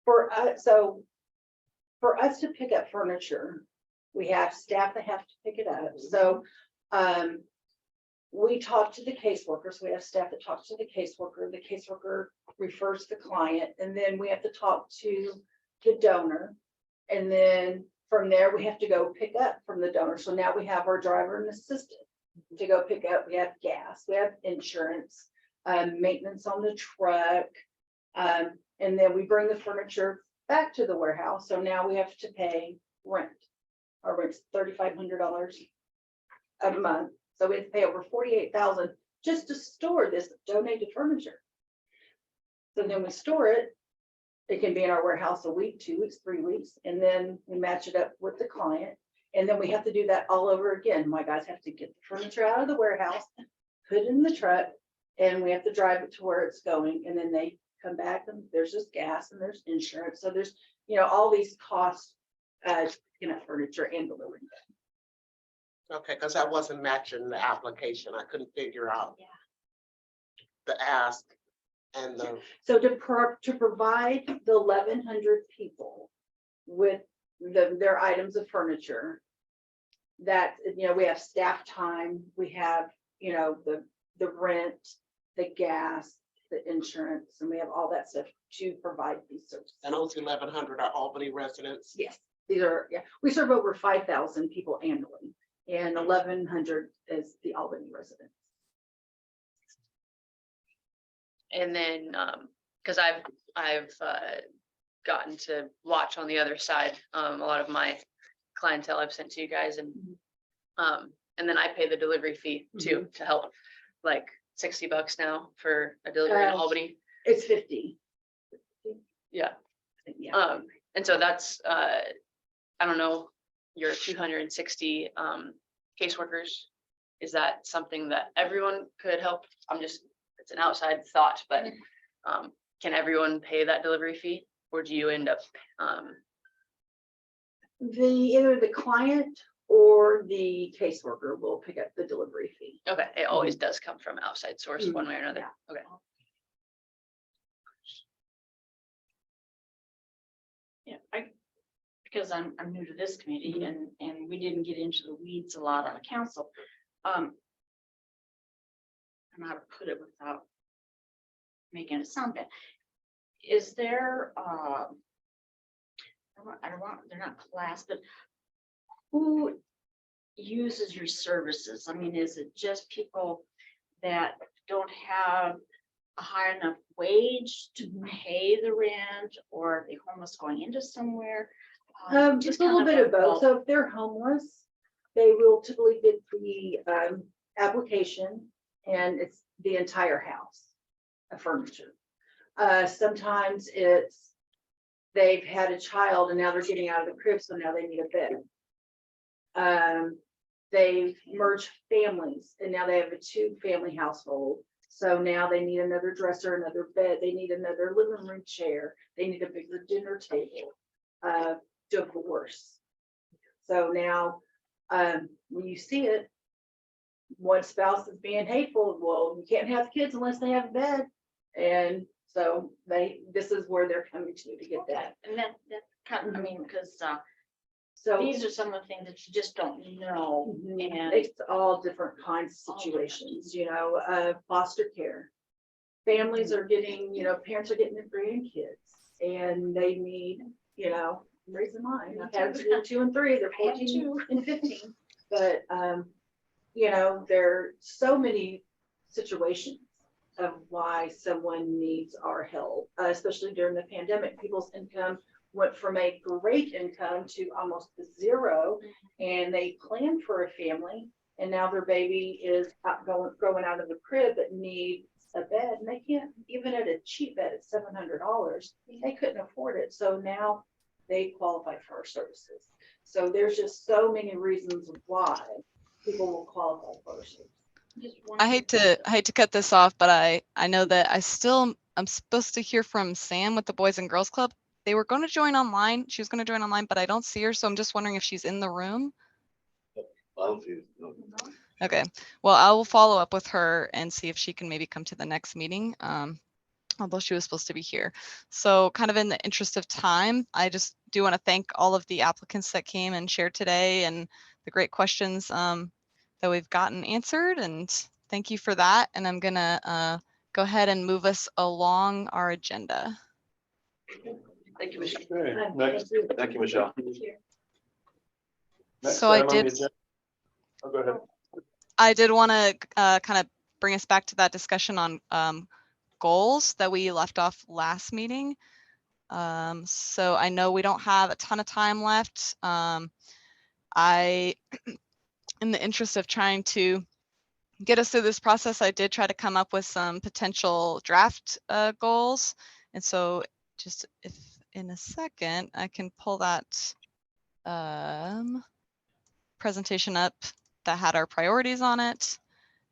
for us to pick up furniture, we have staff that have to pick it up. So we talk to the caseworker. So we have staff that talks to the caseworker. The caseworker refers the client, and then we have to talk to the donor. And then from there, we have to go pick up from the donor. So now we have our driver and assistant to go pick up. We have gas, we have insurance, maintenance on the truck. And then we bring the furniture back to the warehouse. So now we have to pay rent. Our rent's $3,500 a month. So we have to pay over $48,000 just to store this donated furniture. So then we store it. It can be in our warehouse a week, 2 weeks, 3 weeks, and then we match it up with the client. And then we have to do that all over again. My guys have to get the furniture out of the warehouse, put it in the truck, and we have to drive it to where it's going. And then they come back, and there's just gas and there's insurance. So there's, you know, all these costs, furniture and delivering. Okay, because I wasn't matching the application. I couldn't figure out the ask and the, So to provide the 1,100 people with their items of furniture, that, you know, we have staff time, we have, you know, the rent, the gas, the insurance, and we have all that stuff to provide these services. and those 1,100 are Albany residents. Yes, these are, we serve over 5,000 people annually, and 1,100 is the Albany residents. And then, because I've gotten to watch on the other side, a lot of my clientele I've sent to you guys, and then I pay the delivery fee too, to help, like $60 now for a delivery in Albany. It's 50. Yeah. Yeah. And so that's, I don't know, your 260 caseworkers, is that something that everyone could help? It's an outside thought, but can everyone pay that delivery fee, or do you end up? Either the client or the caseworker will pick up the delivery fee. Okay, it always does come from outside source one way or another. Okay. Yeah, because I'm new to this committee and we didn't get into the weeds a lot on the council. I don't know how to put it without making it sound bad. Is there, they're not class, but who uses your services? I mean, is it just people that don't have a high enough wage to pay the rent, or are they homeless going into somewhere? Just a little bit of both. So if they're homeless, they will typically get the application, and it's the entire house of furniture. Sometimes it's they've had a child and now they're getting out of the crib, so now they need a bed. They've merged families and now they have a 2-family household. So now they need another dresser, another bed, they need another living room chair, they need a bigger dinner table. Divorce. So now when you see it, one spouse is being hateful, well, you can't have kids unless they have a bed. And so this is where they're coming to get that. And that kind of, I mean, because So these are some of the things that you just don't know. And it's all different kinds of situations, you know, foster care. Families are getting, you know, parents are getting their grandkids and they need, you know, raising mine. I've had 2 and 3, they're 14 and 15. But, you know, there are so many situations of why someone needs our help, especially during the pandemic. People's income went from a great income to almost 0, and they planned for a family, and now their baby is growing out of the crib but needs a bed, and they can't, even at a cheap bed at $700, they couldn't afford it. So now they qualify for our services. So there's just so many reasons why people will qualify for our services. I hate to cut this off, but I know that I'm supposed to hear from Sam with the Boys and Girls Club. They were going to join online. She was going to join online, but I don't see her. So I'm just wondering if she's in the room. I don't see it. No. Okay. Well, I will follow up with her and see if she can maybe come to the next meeting. Although she was supposed to be here. So kind of in the interest of time, I just do want to thank all of the applicants that came and shared today and the great questions that we've gotten answered. And thank you for that. And I'm gonna go ahead and move us along our agenda. Thank you, Michelle. Okay, next. Thank you, Michelle. Next So I item on the did- agenda- Oh, go ahead. I did want to kind of bring us back to that discussion on goals that we left off last meeting. So I know we don't have a ton of time left. In the interest of trying to get us through this process, I did try to come up with some potential draft goals. And so just if in a second, I can pull that presentation up that had our priorities on it.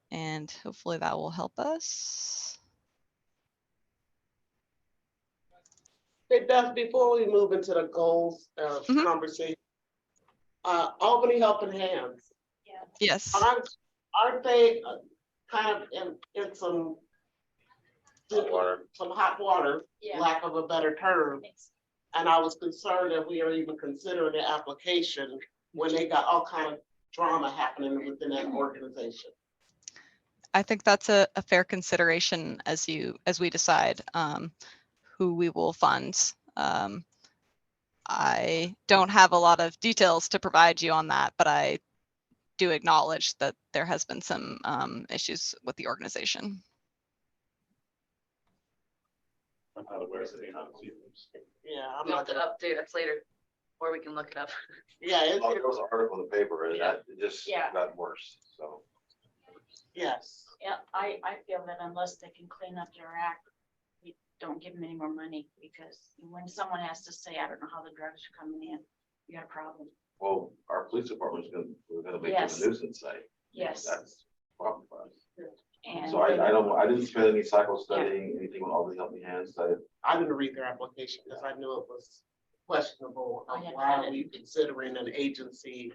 And hopefully that will help us. Hey, Beth, before we move into the goals conversation, Albany Helping Hands. Yeah. Yes. Aren't they kind of in some hot water, Yeah. lack of a better term? And I was concerned that we are even considering the application when they got all kind of drama happening within that organization. I think that's a fair consideration as we decide who we will fund. I don't have a lot of details to provide you on that, but I do acknowledge that there has been some issues with the organization. I'm not aware of any of those. Yeah, I'm We'll have not to update us later, or we can look it up. Yeah, There was an article in the paper and that it just Yeah. got worse, so. yes. Yeah, I feel that unless they can clean up their act, we don't give them any more money, because when someone has to say, I don't know how the drugs are coming in, you got a problem. Well, our police department's we're gonna make it Yes. a nuisance site. Yes. That's a problem for us. And So I didn't spend any cycle studying anything on all the Help Me Hands. I didn't read their application because I knew it was questionable. I Of hadn't why read are it. we considering an agency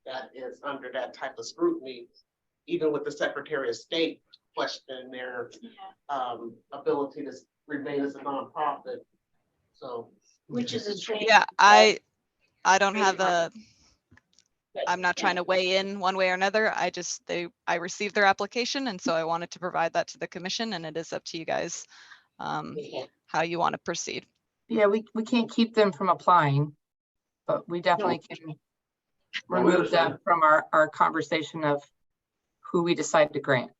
that is under that type of scrutiny? Even with the Secretary of State questioning their ability to remain as a nonprofit. So. which is a shame. Yeah, I don't have I'm not trying to weigh in one way or another. I received their application, and so I wanted to provide that to the commission, and it is up to you guys how you want to proceed. Yeah, we can't keep them from applying, but we definitely can remove them from our conversation of who we decide to grant.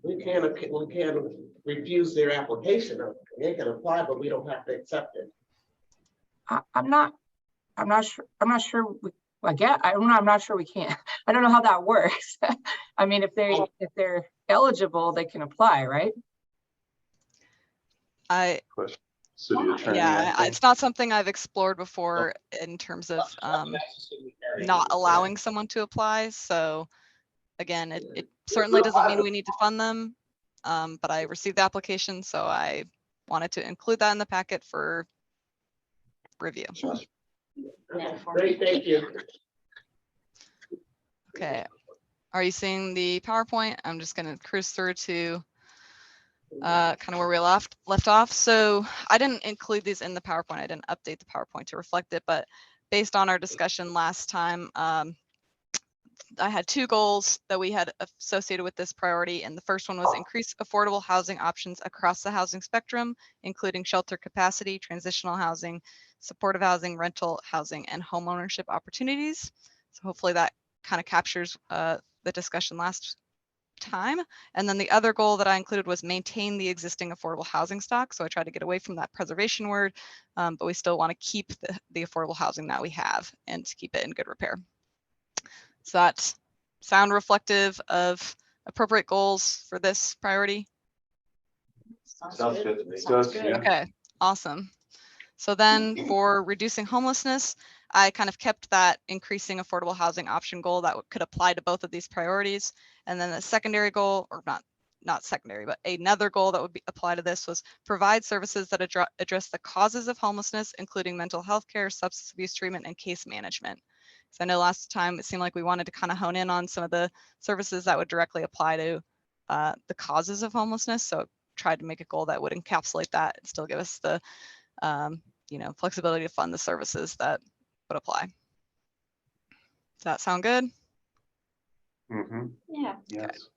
We can refuse their application. They can apply, but we don't have to accept it. I'm not sure. I'm not sure we can. I don't know how that works. I mean, if they're eligible, they can apply, right? City attorney. Yeah, it's not something I've explored before in terms of not allowing someone to apply. So again, it certainly doesn't mean we need to fund them, but I received the application, so I wanted to include that in the packet for review. Great, thank you. Okay, are you seeing the PowerPoint? I'm just going to cruise through to kind of where we left off. So I didn't include these in the PowerPoint. I didn't update the PowerPoint to reflect it, but based on our discussion last time, I had two goals that we had associated with this priority, and the first one was increase affordable housing options across the housing spectrum, including shelter capacity, transitional housing, supportive housing, rental housing, and homeownership opportunities. So hopefully that kind of captures the discussion last time. And then the other goal that I included was maintain the existing affordable housing stock. So I tried to get away from that preservation word, but we still want to keep the affordable housing that we have and to keep it in good repair. Does that sound reflective of appropriate goals for this priority? Sounds good to me. Does, yeah. Okay, awesome. So then for reducing homelessness, I kind of kept that increasing affordable housing option goal that could apply to both of these priorities. And then the secondary goal, or not secondary, but another goal that would apply to this was provide services that address the causes of homelessness, including mental health care, substance abuse treatment, and case management. So I know last time it seemed like we wanted to kind of hone in on some of the services that would directly apply to the causes of homelessness. So tried to make a goal that would encapsulate that and still give us the flexibility to fund the services that would apply. Does that sound good? Mm-hmm. Yeah. Yes.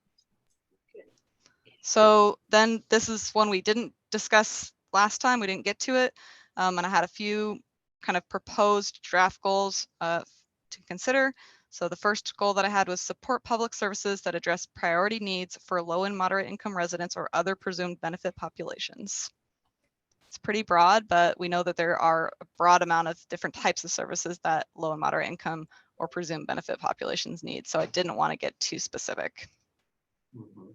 So then this is one we didn't discuss last time. We didn't get to it. And I had a few kind of proposed draft goals to consider. So the first goal that I had was support public services that address priority needs for low and moderate income residents or other presumed benefit populations. It's pretty broad, but we know that there are a broad amount of different types of services that low and moderate income or presumed benefit populations need. So I didn't want to get too specific. Mm-hmm.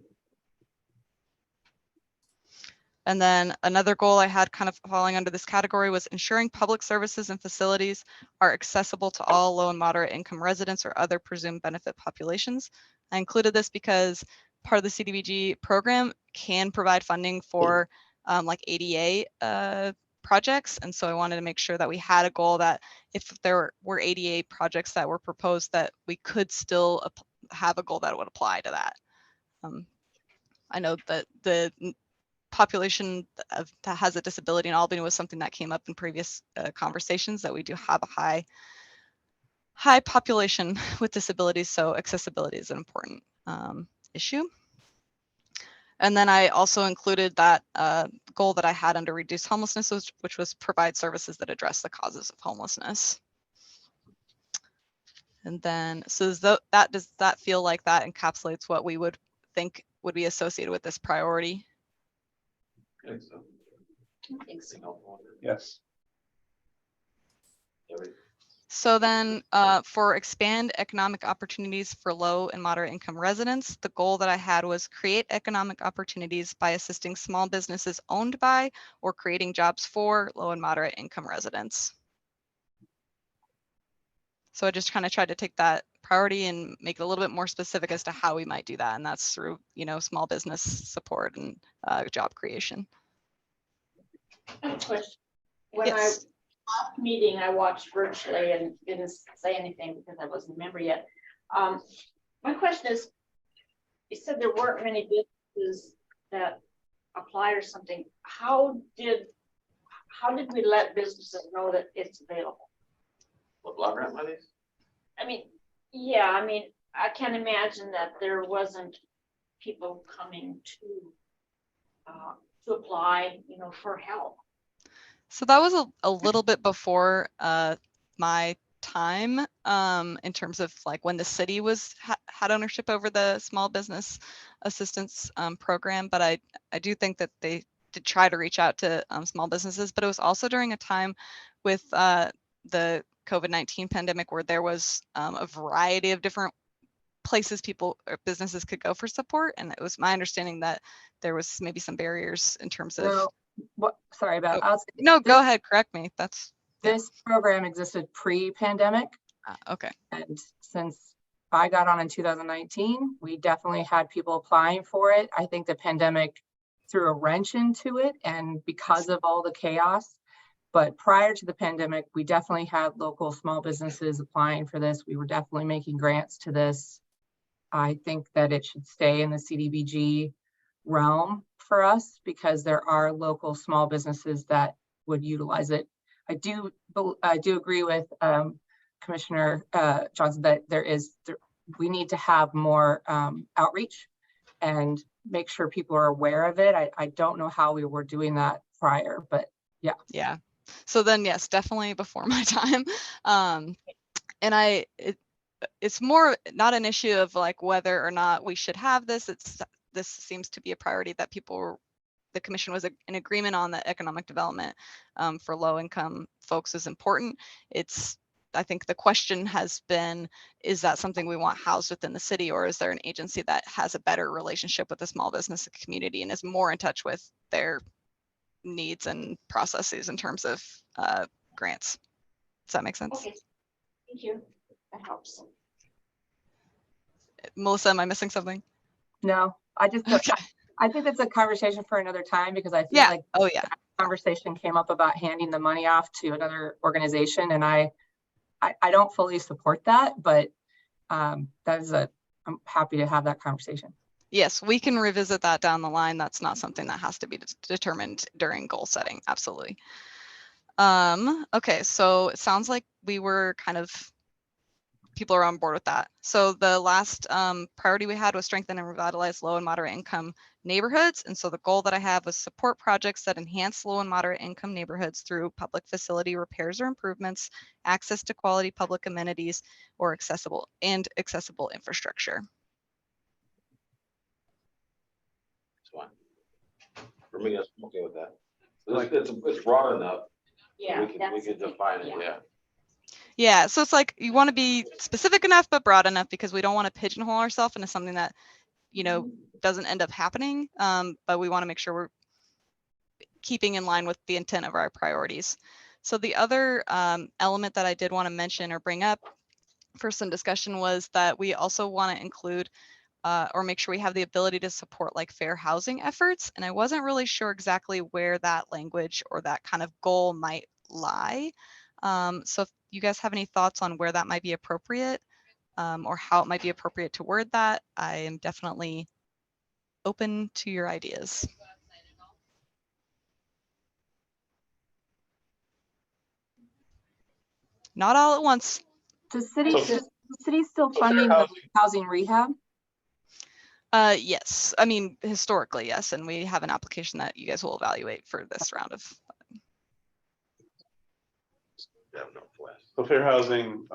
And then another goal I had kind of falling under this category was ensuring public services and facilities are accessible to all low and moderate income residents or other presumed benefit populations. I included this because part of the CDBG program can provide funding for like ADA projects. And so I wanted to make sure that we had a goal that if there were 88 projects that were proposed, that we could still have a goal that would apply to that. I know that the population that has a disability in Albany was something that came up in previous conversations, that we do have a high population with disabilities, so accessibility is an important issue. And then I also included that goal that I had under reduce homelessness, which was provide services that address the causes of homelessness. And then, so does that feel like that encapsulates what we would think would be associated with this priority? I think so. I think so. Yes. So then for expand economic opportunities for low and moderate income residents, the goal that I had was create economic opportunities by assisting small businesses owned by or creating jobs for low and moderate income residents. So I just kind of tried to take that priority and make it a little bit more specific as to how we might do that. And that's through, small business support and job creation. I have a question. When Yes. last meeting, I watched virtually and didn't say anything because I wasn't a member yet. My question is, you said there weren't many businesses that applied or something. How did we let businesses know that it's available? What, block grant monies? I mean, yeah, I can't imagine that there wasn't people coming to apply, for help. So that was a little bit before my time in terms of like when the city had ownership over the small business assistance program. But I do think that they did try to reach out to small businesses, but it was also during a time with the COVID-19 pandemic where there was a variety of different places people or businesses could go for support. And it was my understanding that there was maybe some barriers in terms of. So, sorry about. No, go ahead. Correct me. This program existed pre-pandemic. Okay. And since I got on in 2019, we definitely had people applying for it. I think the pandemic threw a wrench into it, and because of all the chaos. But prior to the pandemic, we definitely had local small businesses applying for this. We were definitely making grants to this. I think that it should stay in the CDBG realm for us because there are local small businesses that would utilize it. I do agree with Commissioner Johnson that we need to have more outreach and make sure people are aware of it. I don't know how we were doing that prior, but yeah. Yeah. So then, yes, definitely before my time. And it's more not an issue of like whether or not we should have this. This seems to be a priority that the commission was in agreement on, that economic development for low income folks is important. I think the question has been, is that something we want housed within the city, or is there an agency that has a better relationship with the small business community and is more in touch with their needs and processes in terms of grants? Does that make sense? Okay, thank you. That helps. Melissa, am I missing something? No, I just don't. Okay. I think that's a conversation for another time because I feel like that conversation came up about handing the money off to another organization, and I don't fully support that, but I'm happy to have that conversation. Yes, we can revisit that down the line. That's not something that has to be determined during goal setting. Absolutely. Okay, so it sounds like people are on board with that. So the last priority we had was strengthen and revitalize low and moderate income neighborhoods. And so the goal that I have was support projects that enhance low and moderate income neighborhoods through public facility repairs or improvements, access to quality public amenities, or accessible infrastructure. It's fine. For me, I'm okay with that. It's broad enough. Yeah, we can define it, yeah. Yeah, so it's like you want to be specific enough but broad enough because we don't want to pigeonhole ourselves into something that, doesn't end up happening. But we want to make sure we're keeping in line with the intent of our priorities. So the other element that I did want to mention or bring up for some discussion was that we also want to include or make sure we have the ability to support like fair housing efforts. And I wasn't really sure exactly where that language or that kind of goal might lie. So if you guys have any thoughts on where that might be appropriate, or how it might be appropriate to word that, I am definitely open to your ideas. Not all at once. The city's still funding the housing rehab? Yes, I mean, historically, yes, and we have an application that you guys will evaluate for this round of. So fair housing,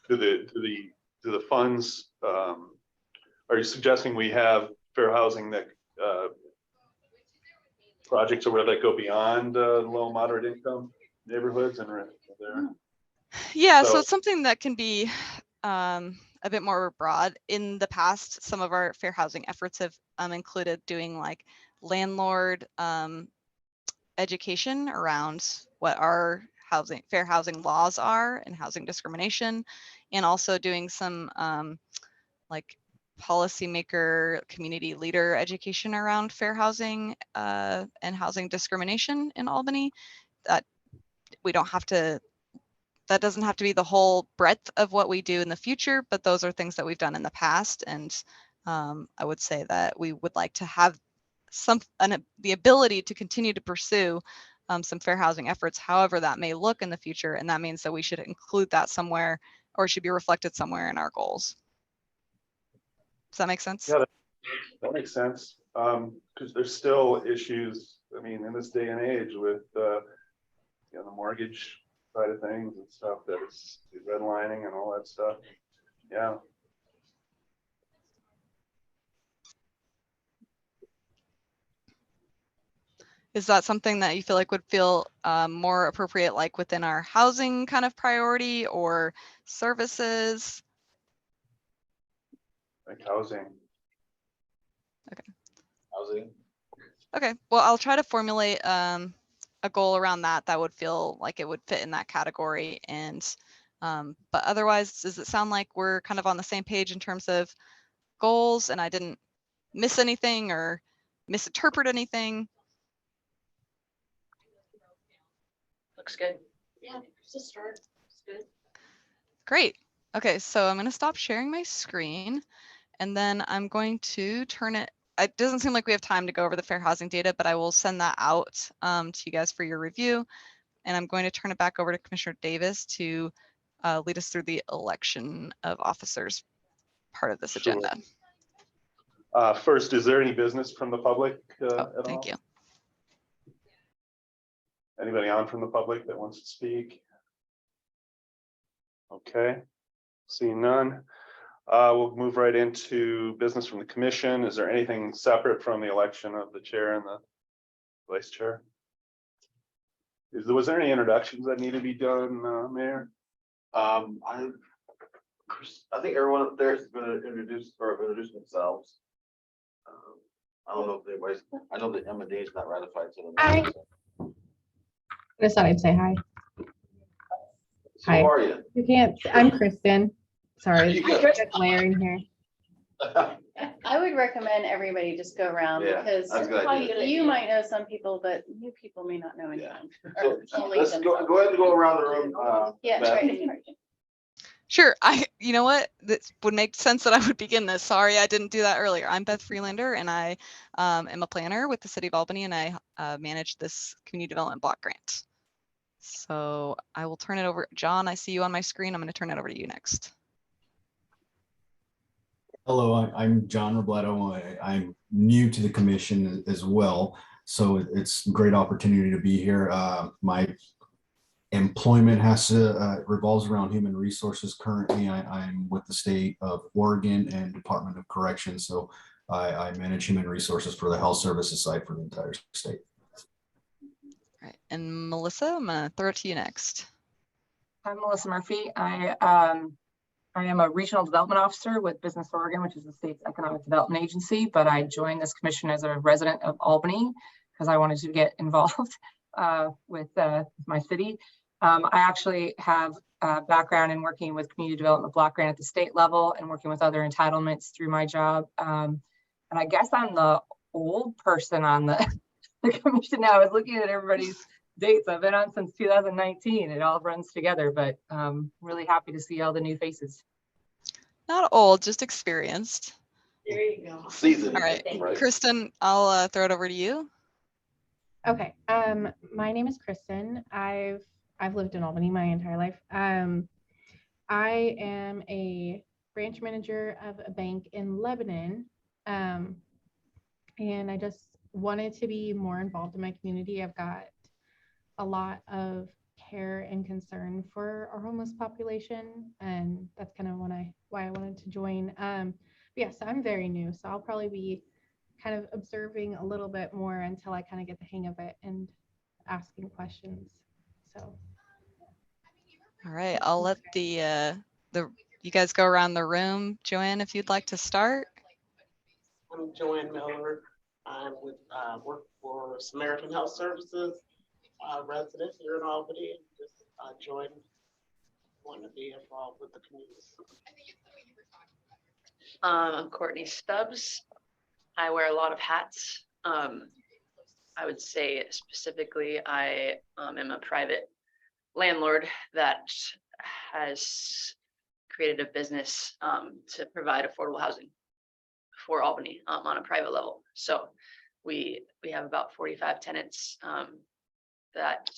do the funds, are you suggesting we have fair housing that projects or whatever that go beyond low moderate income neighborhoods and there? Yeah, so it's something that can be a bit more broad. In the past, some of our fair housing efforts have included doing like landlord education around what our fair housing laws are and housing discrimination, and also doing some like policymaker community leader education around fair housing and housing discrimination in Albany. That we don't have to, that doesn't have to be the whole breadth of what we do in the future, but those are things that we've done in the past. And I would say that we would like to have the ability to continue to pursue some fair housing efforts, however that may look in the future. And that means that we should include that somewhere, or it should be reflected somewhere in our goals. Does that make sense? Yeah, that makes sense. Because there's still issues, I mean, in this day and age with the mortgage side of things and stuff, that is redlining and all that stuff. Yeah. Is that something that you feel like would feel more appropriate, like within our housing kind of priority or services? Like housing. Okay. Housing. Okay, well, I'll try to formulate a goal around that would feel like it would fit in that category. And but otherwise, does it sound like we're kind of on the same page in terms of goals, and I didn't miss anything or misinterpret anything? Looks good. Yeah, it's a start. It's good. Great. Okay, so I'm going to stop sharing my screen, and then I'm going to turn it. It doesn't seem like we have time to go over the fair housing data, but I will send that out to you guys for your review. And I'm going to turn it back over to Commissioner Davis to lead us through the election of officers part of this agenda. First, is there any business from the public at all? Thank you. Anybody on from the public that wants to speak? Okay, seeing none. We'll move right into business from the commission. Is there anything separate from the election of the chair and the vice chair? Was there any introductions that need to be done, Mayor? I think everyone up there is going to introduce themselves. I don't know if anybody's, I know that M&D is not ratified. So Hi. I just thought I'd say hi. So who are you? You can't, I'm Kristen. Sorry, You go. it's glaring here. I would recommend everybody just go around Yeah, because that's a good idea. you might know some people, but new people may not know Yeah. anyone. So let's go ahead and go around the room. Yeah, Beth. right. Sure. You know what? This would make sense that I would begin this. Sorry, I didn't do that earlier. I'm Beth Freelander, and I am a planner with the City of Albany, and I manage this community development block grant. So I will turn it over. John, I see you on my screen. I'm going to turn it over to you next. Hello, I'm John Robledo. I'm new to the commission as well, so it's a great opportunity to be here. My employment revolves around human resources. Currently, I'm with the state of Oregon and Department of Corrections, so I manage human resources for the health services side for the entire state. All right, and Melissa, I'm going to throw it to you next. I'm Melissa Murphy. I am a regional development officer with Business Oregon, which is the state's economic development agency, but I joined this commission as a resident of Albany because I wanted to get involved with my city. I actually have a background in working with community development block grant at the state level and working with other entitlements through my job. And I guess I'm the old person on the commission now. I was looking at everybody's dates. I've been on since 2019. It all runs together, but really happy to see all the new faces. Not old, just experienced. There you go. Season. All right, Right. Kristen, I'll throw it over to you. Okay, my name is Kristen. I've lived in Albany my entire life. I am a branch manager of a bank in Lebanon. And I just wanted to be more involved in my community. I've got a lot of care and concern for our homeless population, and that's kind of why I wanted to join. Yes, I'm very new, so I'll probably be kind of observing a little bit more until I kind of get the hang of it and asking questions. So. All right, I'll let you guys go around the room. Joanne, if you'd like to start. I'm Joanne Miller. I'm with work for Samaritan Health Services, resident here in Albany. Just joined, want to be involved with the community. I'm Courtney Stubbs. I wear a lot of hats. I would say specifically, I am a private landlord that has created a business to provide affordable housing for Albany on a private level. So we have about 45 tenants that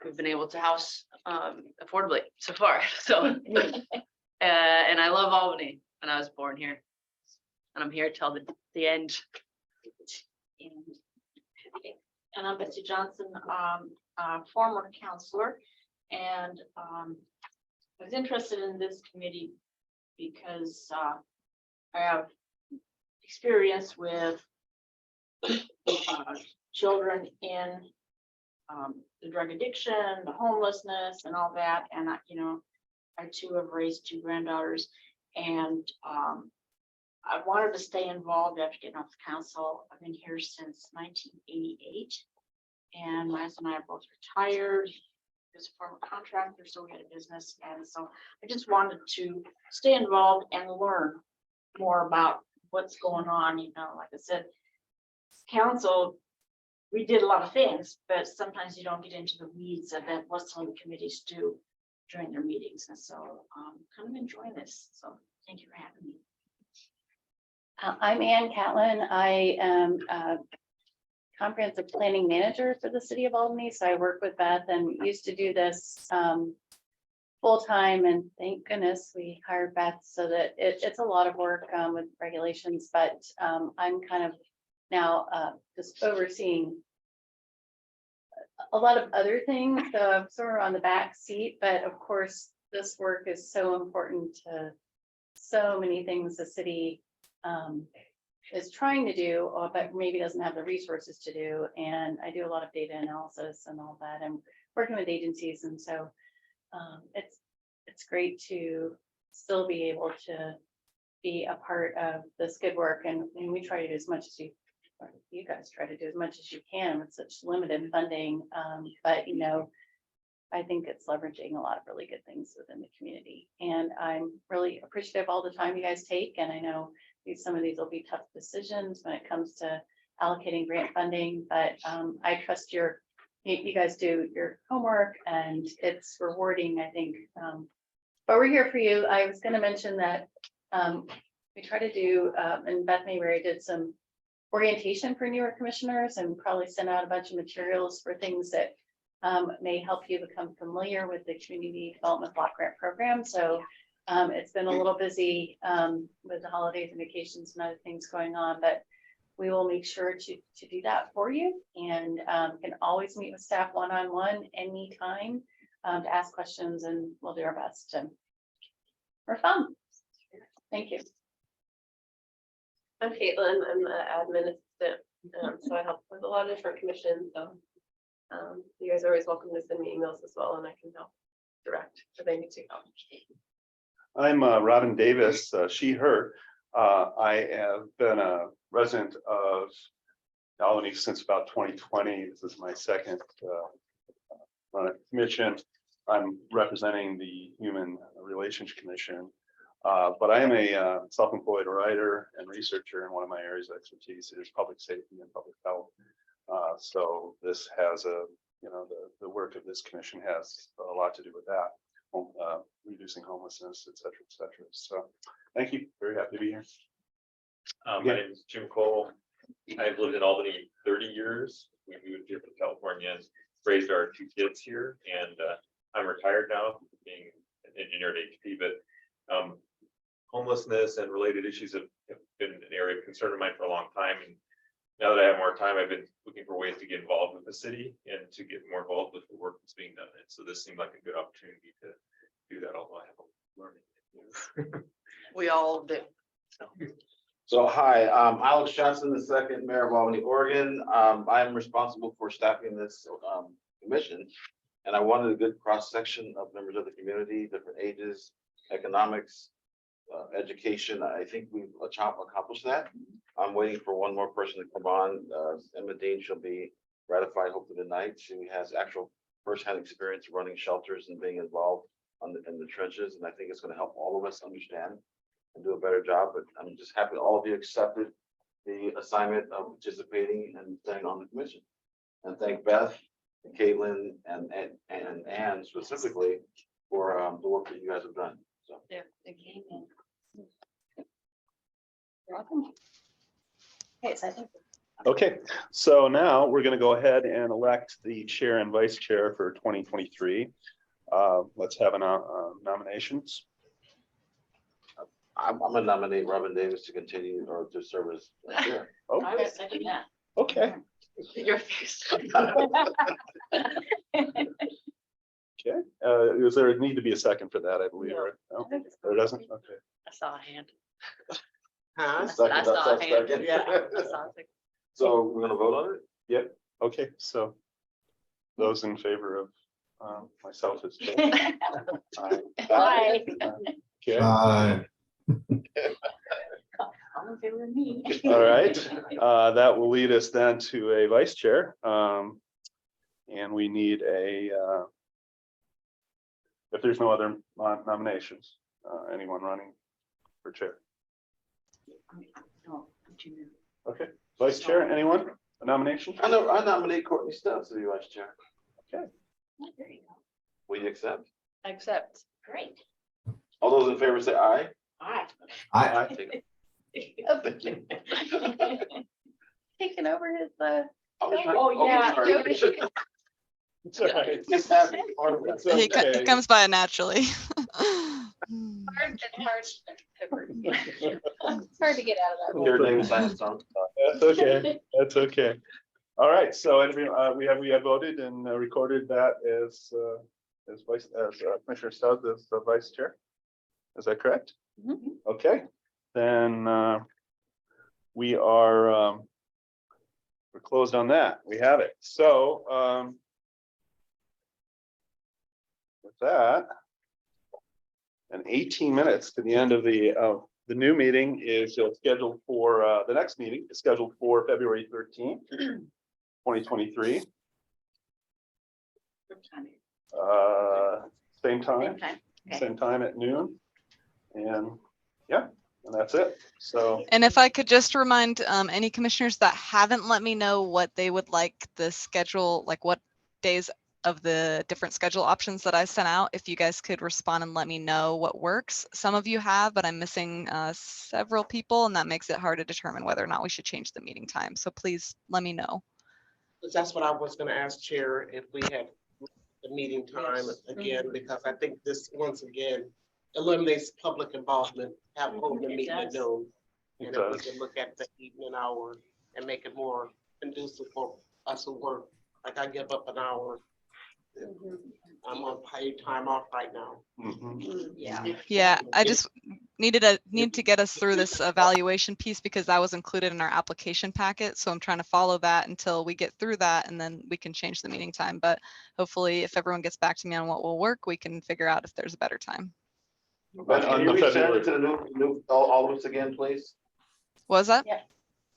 we've been able to house affordably so far. So and I love Albany, and I was born here, and I'm here till the end. And I'm Betsy Johnson, former counselor, and I was interested in this committee because I have experience with children in the drug addiction, the homelessness, and all that. And I too have raised 2 granddaughters, and I wanted to stay involved after getting off the council. I've been here since 1988, and my husband and I are both retired. He was a former contractor, so we had a business, and so I just wanted to stay involved and learn more about what's going on. Like I said, council, we did a lot of things, but sometimes you don't get into the weeds of what some of the committees do during their meetings, and so kind of enjoying this. So thank you for having me. I'm Ann Catlin. I am a comprehensive planning manager for the city of Albany. So I work with Beth and used to do this full time. And thank goodness we hired Beth, so that it's a lot of work with regulations. But I'm kind of now just overseeing a lot of other things. So I'm sort of on the back seat. But of course, this work is so important to so many things the city is trying to do, but maybe doesn't have the resources to do. And I do a lot of data analysis and all that, and working with agencies. And so it's great to still be able to be a part of this good work. And we try to do as much as you guys try to do as much as you can with such limited funding. But I think it's leveraging a lot of really good things within the community. And I'm really appreciative of all the time you guys take. And I know some of these will be tough decisions when it comes to allocating grant funding, but I trust you guys do your homework, and it's rewarding, I think. But we're here for you. I was going to mention that we try to do, and Beth Mayberry did some orientation for newer commissioners, and probably sent out a bunch of materials for things that may help you become familiar with the Community Development Block Grant Program. So it's been a little busy with the holidays and vacations and other things going on, but we will make sure to do that for you, and can always meet with staff one-on-one anytime to ask questions, and we'll do our best to for fun. Thank you. I'm Caitlin. I'm the admin assistant, so I help with a lot of different commissions. So you guys are always welcome to send me emails as well, and I can help direct if they need to. I'm Robin Davis, she, her. I have been a resident of Albany since about 2020. This is my second run at commission. I'm representing the Human Relations Commission. But I am a self-employed writer and researcher, and one of my areas of expertise is public safety and public health. So this has the work of this commission has a lot to do with that, reducing homelessness, et cetera, et cetera. So thank you. Very happy to be here. My name is Jim Cole. I've lived in Albany 30 years. We moved here from California and raised our 2 kids here. And I'm retired now, being an engineer at HP, but homelessness and related issues have been an area of concern of mine for a long time. And now that I have more time, I've been looking for ways to get involved with the city and to get more involved with the work that's being done. And so this seemed like a good opportunity to do that, although I have a learning. We all do. So hi, I'm Alex Johnson, the second mayor of Albany, Oregon. I'm responsible for staffing this commission. And I wanted a good cross section of members of the community, different ages, economics, education. I think we've accomplished that. I'm waiting for one more person to come on. Emma Dean, she'll be ratified hopefully tonight. She has actual firsthand experience running shelters and being involved in the trenches. And I think it's going to help all of us understand and do a better job. But I'm just happy all of you accepted the assignment of participating and staying on the commission. And thank Beth and Caitlin and Ann specifically for the work that you guys have done. So Yeah, they came in. Welcome. Okay, so I think. Okay, so now we're going to go ahead and elect the chair and vice chair for 2023. Let's have nominations. I'm gonna nominate Robin Davis to continue or to serve as chair. Oh, I was thinking that. okay. Your face. Okay. Is there a need to be a second for that? I believe, No. right? No, there doesn't. Okay. I saw a hand. Huh? Second, I saw a that's hand. second. Yeah. I saw a second. So we're gonna vote on it? Yep. Okay. So those in favor of myself as chair. Aye. Bye. Okay. All in favor of me. All right. That will lead us then to a vice chair. And we need if there's no other nominations, anyone running for chair? No, I'm too new. Okay, vice chair, anyone? A nomination? I know, I nominate Courtney Stubbs to be vice chair. There you go. Will you accept? Accept. Great. All those in favor say aye. All I, Taking over his I'm just trying- Oh, yeah. sorry. It's all right. Just have it, part of it. It's okay. It comes by naturally. Hard to It's hard to get out of that. Your name is Einstein. That's okay. That's okay. All right. So we have voted and recorded that as Commissioner Stubbs as the vice chair. Is that correct? Mhm. Okay. Then we are we're closed on that. We have it. So with that, and 18 minutes to the end of the new meeting is scheduled for the next meeting is scheduled for February 13th, 2023. Same time, same time at noon. And yeah, and that's it. So And if I could just remind any commissioners that haven't let me know what they would like the schedule, like what days of the different schedule options that I sent out, if you guys could respond and let me know what works. Some of you have, but I'm missing several people, and that makes it hard to determine whether or not we should change the meeting time. So please let me know. That's what I was gonna ask Chair, if we had the meeting time again, because I think this, once again, eliminates public involvement, have hold the meeting at noon. And if we can look at the evening hour and make it more conducive for us who work, like I give up an hour. I'm on paid time off right now. Yeah. Yeah, I just need to get us through this evaluation piece because that was included in our application packet. So I'm trying to follow that until we get through that, and then we can change the meeting time. But hopefully if everyone gets back to me on what will work, we can figure out if there's a better time. But can you resend it to the new all of us again, please? What was that? Yeah.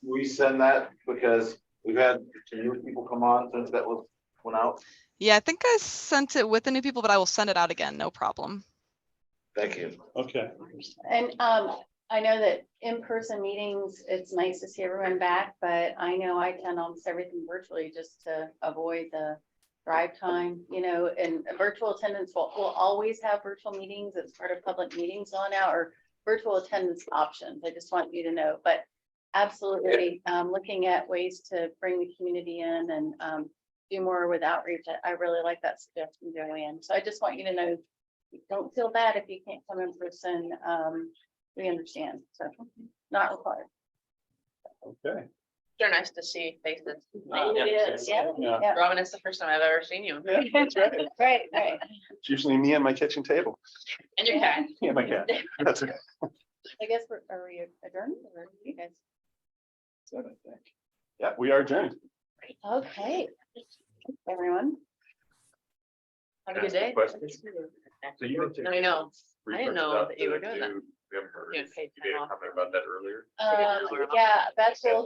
Resend that because we've had some new people come on since that went out. Yeah, I think I sent it with the new people, but I will send it out again, no problem. Thank you. Okay. And I know that in-person meetings, it's nice to see everyone back, but I know I attend almost everything virtually just to avoid the drive time, you know, and virtual attendance will always have virtual meetings as part of public meetings on now, or virtual attendance options. I just want you to know, but absolutely, looking at ways to bring the community in and do more with outreach. I really like that suggestion, Joanne. So I just want you to know, don't feel bad if you can't come in person. We understand, so not required. Okay. They're nice to see faces. It is, yeah. Yeah. Robin, it's the first time I've ever seen you. Yeah, that's right. Right. It's usually me and my kitchen table. And your cat. Yeah, my cat. That's okay. I guess are we adjourned or you guys? So I think. Yeah, we are adjourned. Okay. Everyone. Have a good day. Question? So you didn't take- I know. I research didn't know about that you were the doing that. new- We haven't heard. You had paid You made time a off. comment about that earlier. Yeah, Beth will